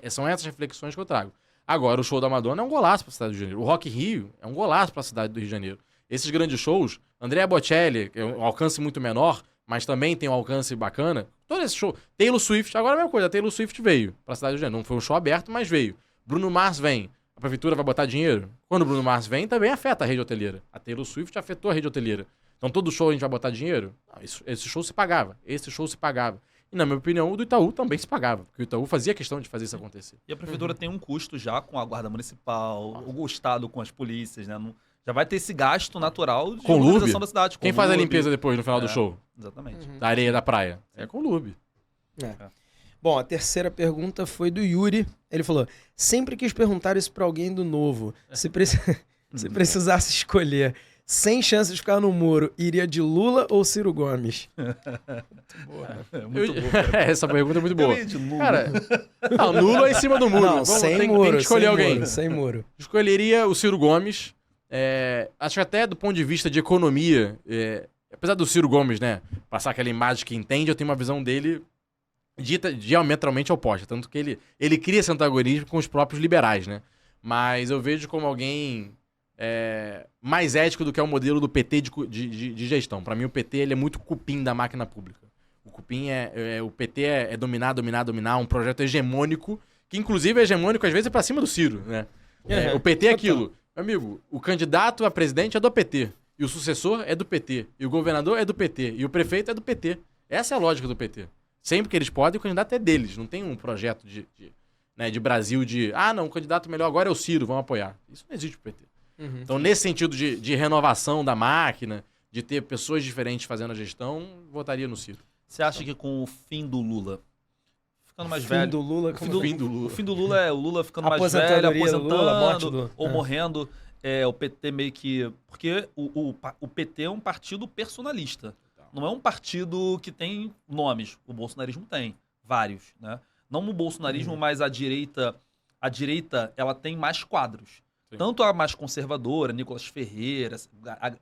São essas reflexões que eu trago. Agora, o show da Madonna é um golaço para a cidade do Rio de Janeiro. O Rock in Rio é um golaço para a cidade do Rio de Janeiro. Esses grandes shows, Andrea Bocelli, é um alcance muito menor, mas também tem um alcance bacana. Todo esse show. Taylor Swift, agora é a mesma coisa. A Taylor Swift veio para a cidade do Rio de Janeiro. Não foi um show aberto, mas veio. Bruno Mars vem. A prefeitura vai botar dinheiro? Quando o Bruno Mars vem, também afeta a rede hoteleira. A Taylor Swift afetou a rede hoteleira. Então todo show a gente vai botar dinheiro? Não, esse show se pagava. Esse show se pagava. E na minha opinião, o do Itaú também se pagava. Porque o Itaú fazia questão de fazer isso acontecer. E a prefeitura tem um custo já com a guarda municipal, o Estado com as polícias, né? Já vai ter esse gasto natural de Com organização lube? da cidade. Quem com faz a lube. limpeza depois, no final do show? Exatamente. Da areia da praia? É com lube. Bom, a terceira pergunta foi do Yuri. Ele falou, sempre quis perguntar isso pra alguém do Novo. Se precisasse escolher, sem chance de ficar no muro, iria de Lula ou Ciro Gomes? Muito bom, cara. Essa pergunta é muito boa. Eu ia de Lula. Cara, não, Lula é em cima do muro. Não, sem tem muro, que escolher sem alguém. muro, sem muro. Escolheria o Ciro Gomes. Acho que até do ponto de vista de economia, apesar do Ciro Gomes, né, passar aquela imagem que entende, eu tenho uma visão dele diametralmente oposta. Tanto que ele cria esse antagonismo com os próprios liberais, né? Mas eu vejo como alguém mais ético do que é o modelo do PT de gestão. Para mim, o PT ele é muito cupim da máquina pública. O cupim o PT é dominar, um projeto hegemônico, que inclusive é hegemônico às vezes pra cima do Ciro, né? O PT é aquilo. Meu amigo, o candidato a presidente é do PT, e o sucessor é do PT, e o governador é do PT, e o prefeito é do PT. Essa é a lógica do PT. Sempre que eles podem, o candidato é deles. Não tem um projeto de Brasil não, o candidato melhor agora é o Ciro, vamos apoiar. Isso não existe pro PT. Então, nesse sentido de renovação da máquina, de ter pessoas diferentes fazendo a gestão, votaria no Ciro. Você acha que com o fim do Lula, ficando mais Fim velho... do Lula, O fim do Lula é o Lula ficando mais velho, Aposentadoria do aposentando, Lula, a morte do- ou morrendo. O PT meio que... Porque o PT é um partido personalista. Não é um partido que tem nomes. O bolsonarismo tem vários, né? Não no bolsonarismo, mas a direita, ela tem mais quadros. Sim. Tanto a mais conservadora, Nicolas Ferreira,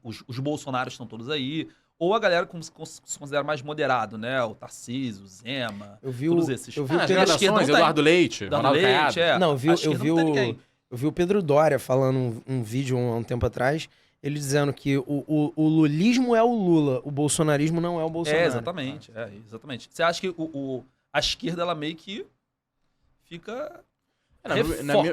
os bolsonaros estão todos aí, ou a galera que se considera mais moderado, né? O Tarcísio, o Zema, Eu vi todos esses. eu vi o As Pedro- esquerda não gerações, tem. Eduardo Leite, Eduardo Ronaldo Leite, Caiado. Não, A esquerda não tem ninguém. eu vi o Pedro Doria falando um vídeo há um tempo atrás, ele dizendo que o lulismo é o Lula, o bolsonarismo não é o Bolsonaro. Exatamente. Você acha que a esquerda, ela meio que fica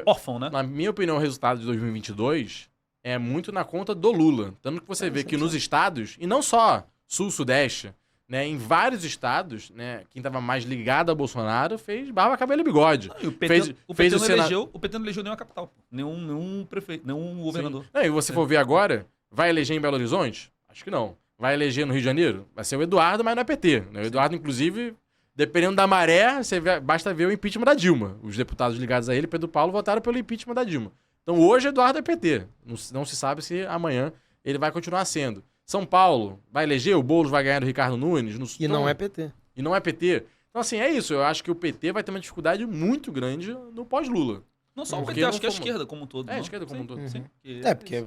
órfão, né? Na minha opinião, o resultado de 2022 é muito na conta do Lula. Tanto que você vê que nos estados, e não só sul, sudeste, né, em vários estados, né, quem estava mais ligado a Bolsonaro fez barba, cabelo e bigode. E o PT, fez o PT o não Senado- elegeu, o PT não elegeu nenhuma capital, pô. Nenhum prefeito, nenhum governador. Não, e você for ver agora, Vai eleger em Belo Horizonte? Acho que não. Vai eleger no Rio de Janeiro? Vai ser o Eduardo, mas não é PT. Né? O Eduardo, inclusive, dependendo da maré, basta ver o impeachment da Dilma. Os deputados ligados a ele, Pedro Paulo, votaram pelo impeachment da Dilma. Então hoje Eduardo é PT. Não se sabe se amanhã ele vai continuar sendo. São Paulo vai eleger, o Boulos vai ganhar do Ricardo Nunes. E não é PT. E não é PT. Então assim, é isso. Eu acho que o PT vai ter uma dificuldade muito grande no pós-Lula. Não só o Porque PT, não acho que a fomos- esquerda como um todo. É, a não? esquerda como um todo. Sim. Porque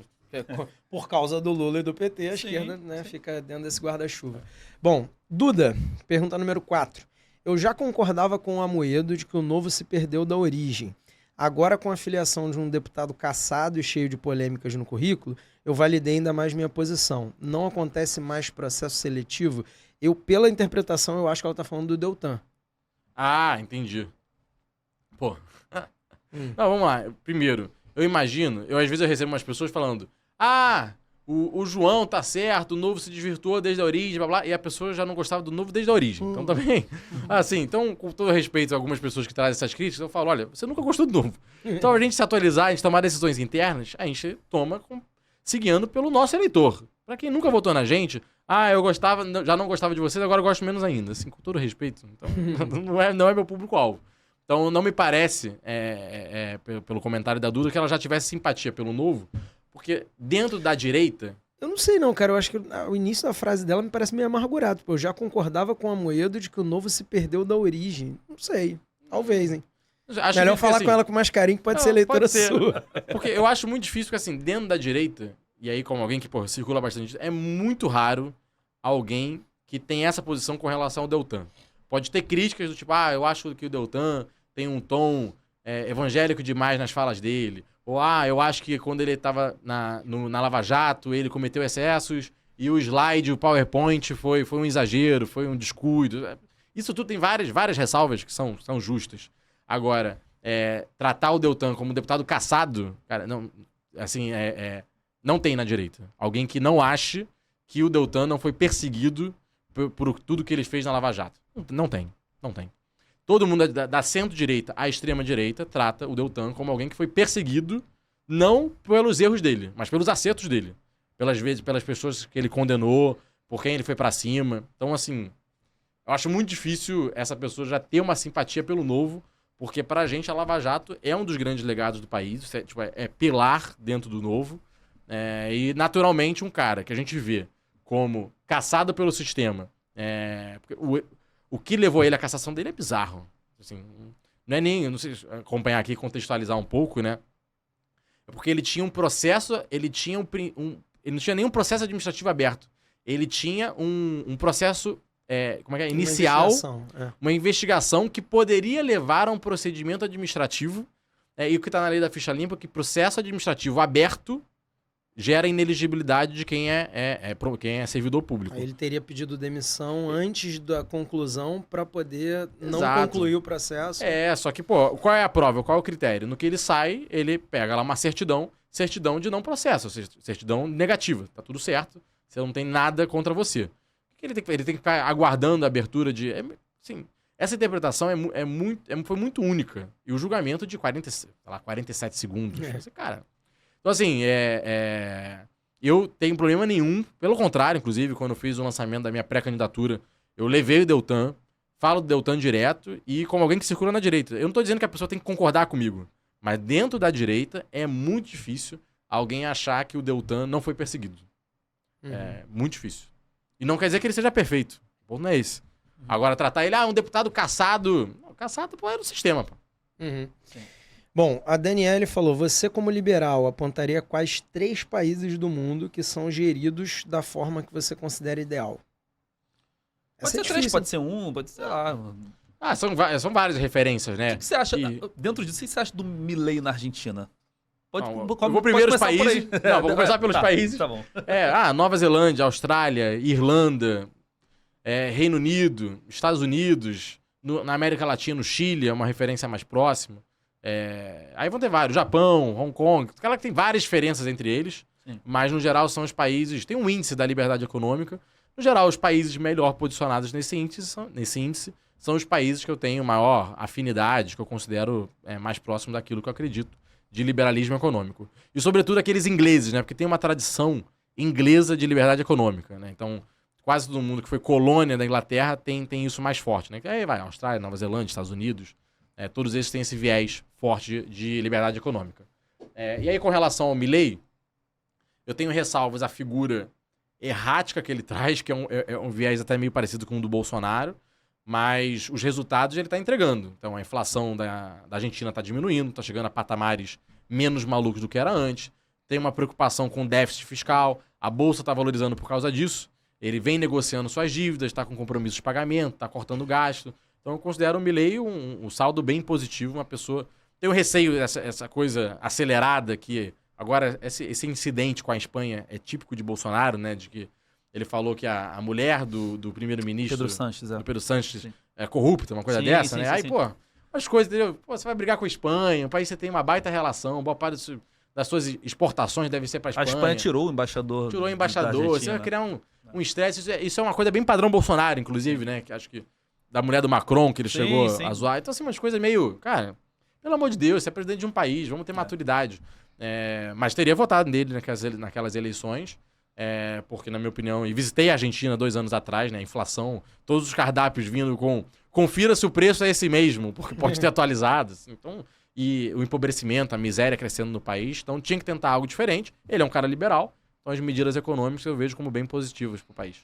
por causa do Lula e do PT, a Sim, esquerda, né, sim. fica dentro desse guarda-chuva. Bom, Duda, pergunta número 4. Eu já concordava com o Amoedo de que o Novo se perdeu da origem. Agora, com a filiação de um deputado caçado e cheio de polêmicas no currículo, eu validei ainda mais minha posição. Não acontece mais processo seletivo. Pela interpretação, eu acho que ela tá falando do Deltan. Ah, entendi. Pô. Não, vamos lá. Primeiro, às vezes eu recebo umas pessoas falando: o João tá certo, o Novo se desvirtuou desde a origem, blá blá, e a pessoa já não gostava do Novo desde a origem. Então também, assim, então, com todo respeito a algumas pessoas que trazem essas críticas, eu falo: olha, você nunca gostou do Novo. Então a gente se atualizar, a gente tomar decisões internas, a gente toma seguindo pelo nosso eleitor. Pra quem nunca votou na gente, eu gostava, já não gostava de vocês, agora eu gosto menos ainda. Assim, com todo respeito. Então, não é meu público-alvo. Então não me parece, pelo comentário da Duda, que ela já tivesse simpatia pelo Novo, porque dentro da direita... Eu não sei não, cara. Eu acho que o início da frase dela me parece meio amargurado. Pô, eu já concordava com o Amoedo de que o Novo se perdeu da origem. Não sei. Talvez, hein? Acho Melhor que, falar assim, com ela com mais carinho, que pode ser leitora pode ser. sua. Porque eu acho muito difícil, porque assim, dentro da direita, e aí como alguém que, circula bastante, é muito raro alguém que tem essa posição com relação ao Deltan. Pode ter críticas do tipo, eu acho que o Deltan tem um tom evangélico demais nas falas dele. Ou, eu acho que quando ele estava na Lava Jato, ele cometeu excessos e o slide, o PowerPoint foi um exagero, foi um descuido. Isso tudo tem várias ressalvas que são justas. Agora, tratar o Deltan como um deputado caçado, cara, não, assim, não tem na direita. Alguém que não ache que o Deltan não foi perseguido por tudo que ele fez na Lava Jato. Não tem. Todo mundo da centro-direita à extrema-direita trata o Deltan como alguém que foi perseguido não pelos erros dele, mas pelos acertos dele. Pelas pessoas que ele condenou, por quem ele foi pra cima. Então, assim, eu acho muito difícil essa pessoa já ter uma simpatia pelo Novo, porque pra gente a Lava Jato é um dos grandes legados do país, é pilar dentro do Novo. E, naturalmente, um cara que a gente vê como caçado pelo sistema. O que levou ele à cassação dele é bizarro. Assim, não é nem... Não sei acompanhar aqui e contextualizar um pouco, né? É porque ele tinha um processo... Ele não tinha nenhum processo administrativo aberto. Ele tinha um processo... inicial. Uma investigação que poderia levar a um procedimento administrativo. E o que está na lei da ficha limpa é que processo administrativo aberto gera ineligibilidade de quem é servidor público. Aí ele teria pedido demissão antes da conclusão para poder não Exato. concluir o processo. Só que, qual é a prova? Qual é o critério? No que ele sai, ele pega lá uma certidão de não processo, certidão negativa. Tá tudo certo, você não tem nada contra você. Ele tem que ficar aguardando a abertura de... essa interpretação foi muito única. E o julgamento de 47 segundos. Cara... Então, assim, eu tenho problema nenhum. Pelo contrário, inclusive, quando eu fiz o lançamento da minha pré-candidatura, eu levei o Deltan, falo do Deltan direto e como alguém que circula na direita. Eu não tô dizendo que a pessoa tem que concordar comigo, mas dentro da direita é muito difícil alguém achar que o Deltan não foi perseguido. É muito difícil. E não quer dizer que ele seja perfeito. O ponto não é esse. Agora, tratar ele, um deputado caçado... Não, caçado, é no sistema, pô. Bom, a Daniele falou, você como liberal apontaria quais 3 países do mundo que são geridos da forma que você considera ideal? Pode ser 3, pode ser 1, pode ser, sei lá. São várias referências, né? O que você acha, dentro disso, o que você acha do Milei na Argentina? Eu vou primeiro os países. Não, vou começar pelos países. Tá bom. Nova Zelândia, Austrália, Irlanda, Reino Unido, Estados Unidos, na América Latina, o Chile é uma referência mais próxima. Aí vão ter vários, Japão, Hong Kong, claro que tem várias diferenças entre eles, mas no geral são os países, tem um índice da liberdade econômica, no geral os países melhor posicionados nesse índice são os países que eu tenho maior afinidade, que eu considero mais próximo daquilo que eu acredito, de liberalismo econômico. E sobretudo aqueles ingleses, né, porque tem uma tradição inglesa de liberdade econômica, né? Então, quase todo mundo que foi colônia da Inglaterra tem isso mais forte, né? Aí vai, Austrália, Nova Zelândia, Estados Unidos, todos esses têm esse viés forte de liberdade econômica. E aí, com relação ao Milei, eu tenho ressalvas à figura errática que ele traz, que é um viés até meio parecido com o do Bolsonaro, mas os resultados ele está entregando. Então, a inflação da Argentina está diminuindo, está chegando a patamares menos malucos do que era antes. Tem uma preocupação com o déficit fiscal, a Bolsa está valorizando por causa disso. Ele vem negociando suas dívidas, está com compromissos de pagamento, está cortando gasto. Então, eu considero o Milei um saldo bem positivo, uma pessoa... Tenho receio essa coisa acelerada que... Agora, esse incidente com a Espanha é típico de Bolsonaro, né? De que ele falou que a mulher do primeiro-ministro... Pedro Sánchez, do Pedro Sánchez é corrupta, uma coisa dessa, né? Aí, pô, as coisas, entendeu? Pô, você vai brigar com a Espanha, um país que você tem uma baita relação, boa parte das suas exportações deve ser pra Espanha. A Espanha tirou o embaixador. Tirou o embaixador. Você vai criar um estresse. Isso é uma coisa bem padrão Bolsonaro, inclusive, né? Que acho que da mulher do Macron, que ele chegou a zoar. Então, assim, umas coisas meio... Cara, pelo amor de Deus, você é presidente de um país, vamos ter maturidade. Mas teria votado nele naquelas eleições, porque, na minha opinião, e visitei a Argentina 2 anos atrás, né? A inflação, todos os cardápios vindo com... Confira se o preço é esse mesmo, porque pode ter atualizado. Assim, então, e o empobrecimento, a miséria crescendo no país. Então, tinha que tentar algo diferente. Ele é um cara liberal. Então, as medidas econômicas eu vejo como bem positivas para o país.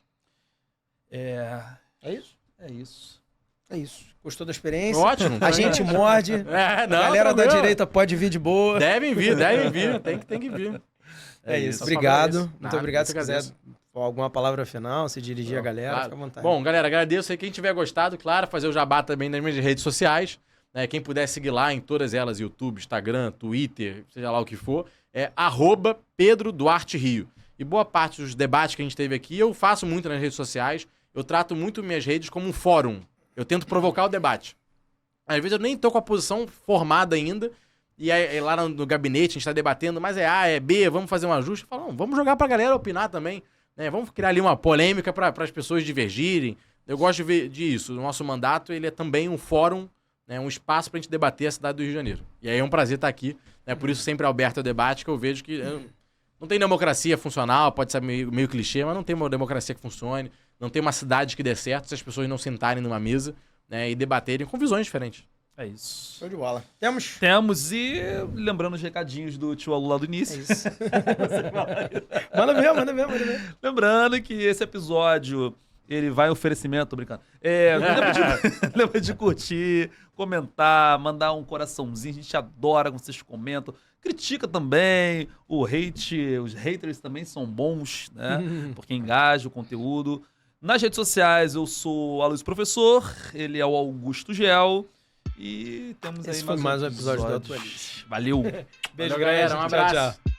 É isso? É isso. É isso. Gostou da experiência? Ótimo. A gente morde. A galera da direita pode vir de boa. Devem vir. Tem que vir. É isso. Obrigado. Muito obrigado. Se quiser alguma palavra final, se dirigir a galera, claro. Fica à vontade. Bom, galera, agradeço aí. Quem tiver gostado, claro, fazer o jabá também nas minhas redes sociais. Né? Quem puder seguir lá em todas elas, YouTube, Instagram, Twitter, seja lá o que for, é @PedroDuarteRio. E boa parte dos debates que a gente teve aqui, eu faço muito nas redes sociais. Eu trato muito minhas redes como um fórum. Eu tento provocar o debate. Às vezes eu nem tô com a posição formada ainda, e aí lá no gabinete a gente tá debatendo, mas é A, é B, vamos fazer um ajuste. Eu falo, não, vamos jogar pra galera opinar também, né? Vamos criar ali uma polêmica para as pessoas divergirem. Eu gosto de ver disso. O nosso mandato, ele é também um fórum, né? Um espaço pra gente debater a cidade do Rio de Janeiro. E aí é um prazer estar aqui, né? Por isso sempre aberto ao debate, que eu vejo que não tem democracia funcional, pode ser meio clichê, mas não tem uma democracia que funcione, não tem uma cidade que dê certo se as pessoas não sentarem numa mesa, né, e debaterem com visões diferentes. É isso. Show de bola. Temos? Temos, e lembrando os recadinhos do tio Alu lá do início. É isso. Manda mesmo. Lembrando que esse episódio, ele vai em oferecimento, tô brincando. Lembra de curtir, comentar, mandar um coraçãozinho, a gente adora quando vocês comentam. Critica também, os haters também são bons, né? Porque engaja o conteúdo. Nas redes sociais, eu sou Aloysio Professor, ele é o Augusto Gel. E temos Esse aí foi mais um episódio do Atualize. Valeu. Beijo, Valeu, galera. Um abraço. Tchau.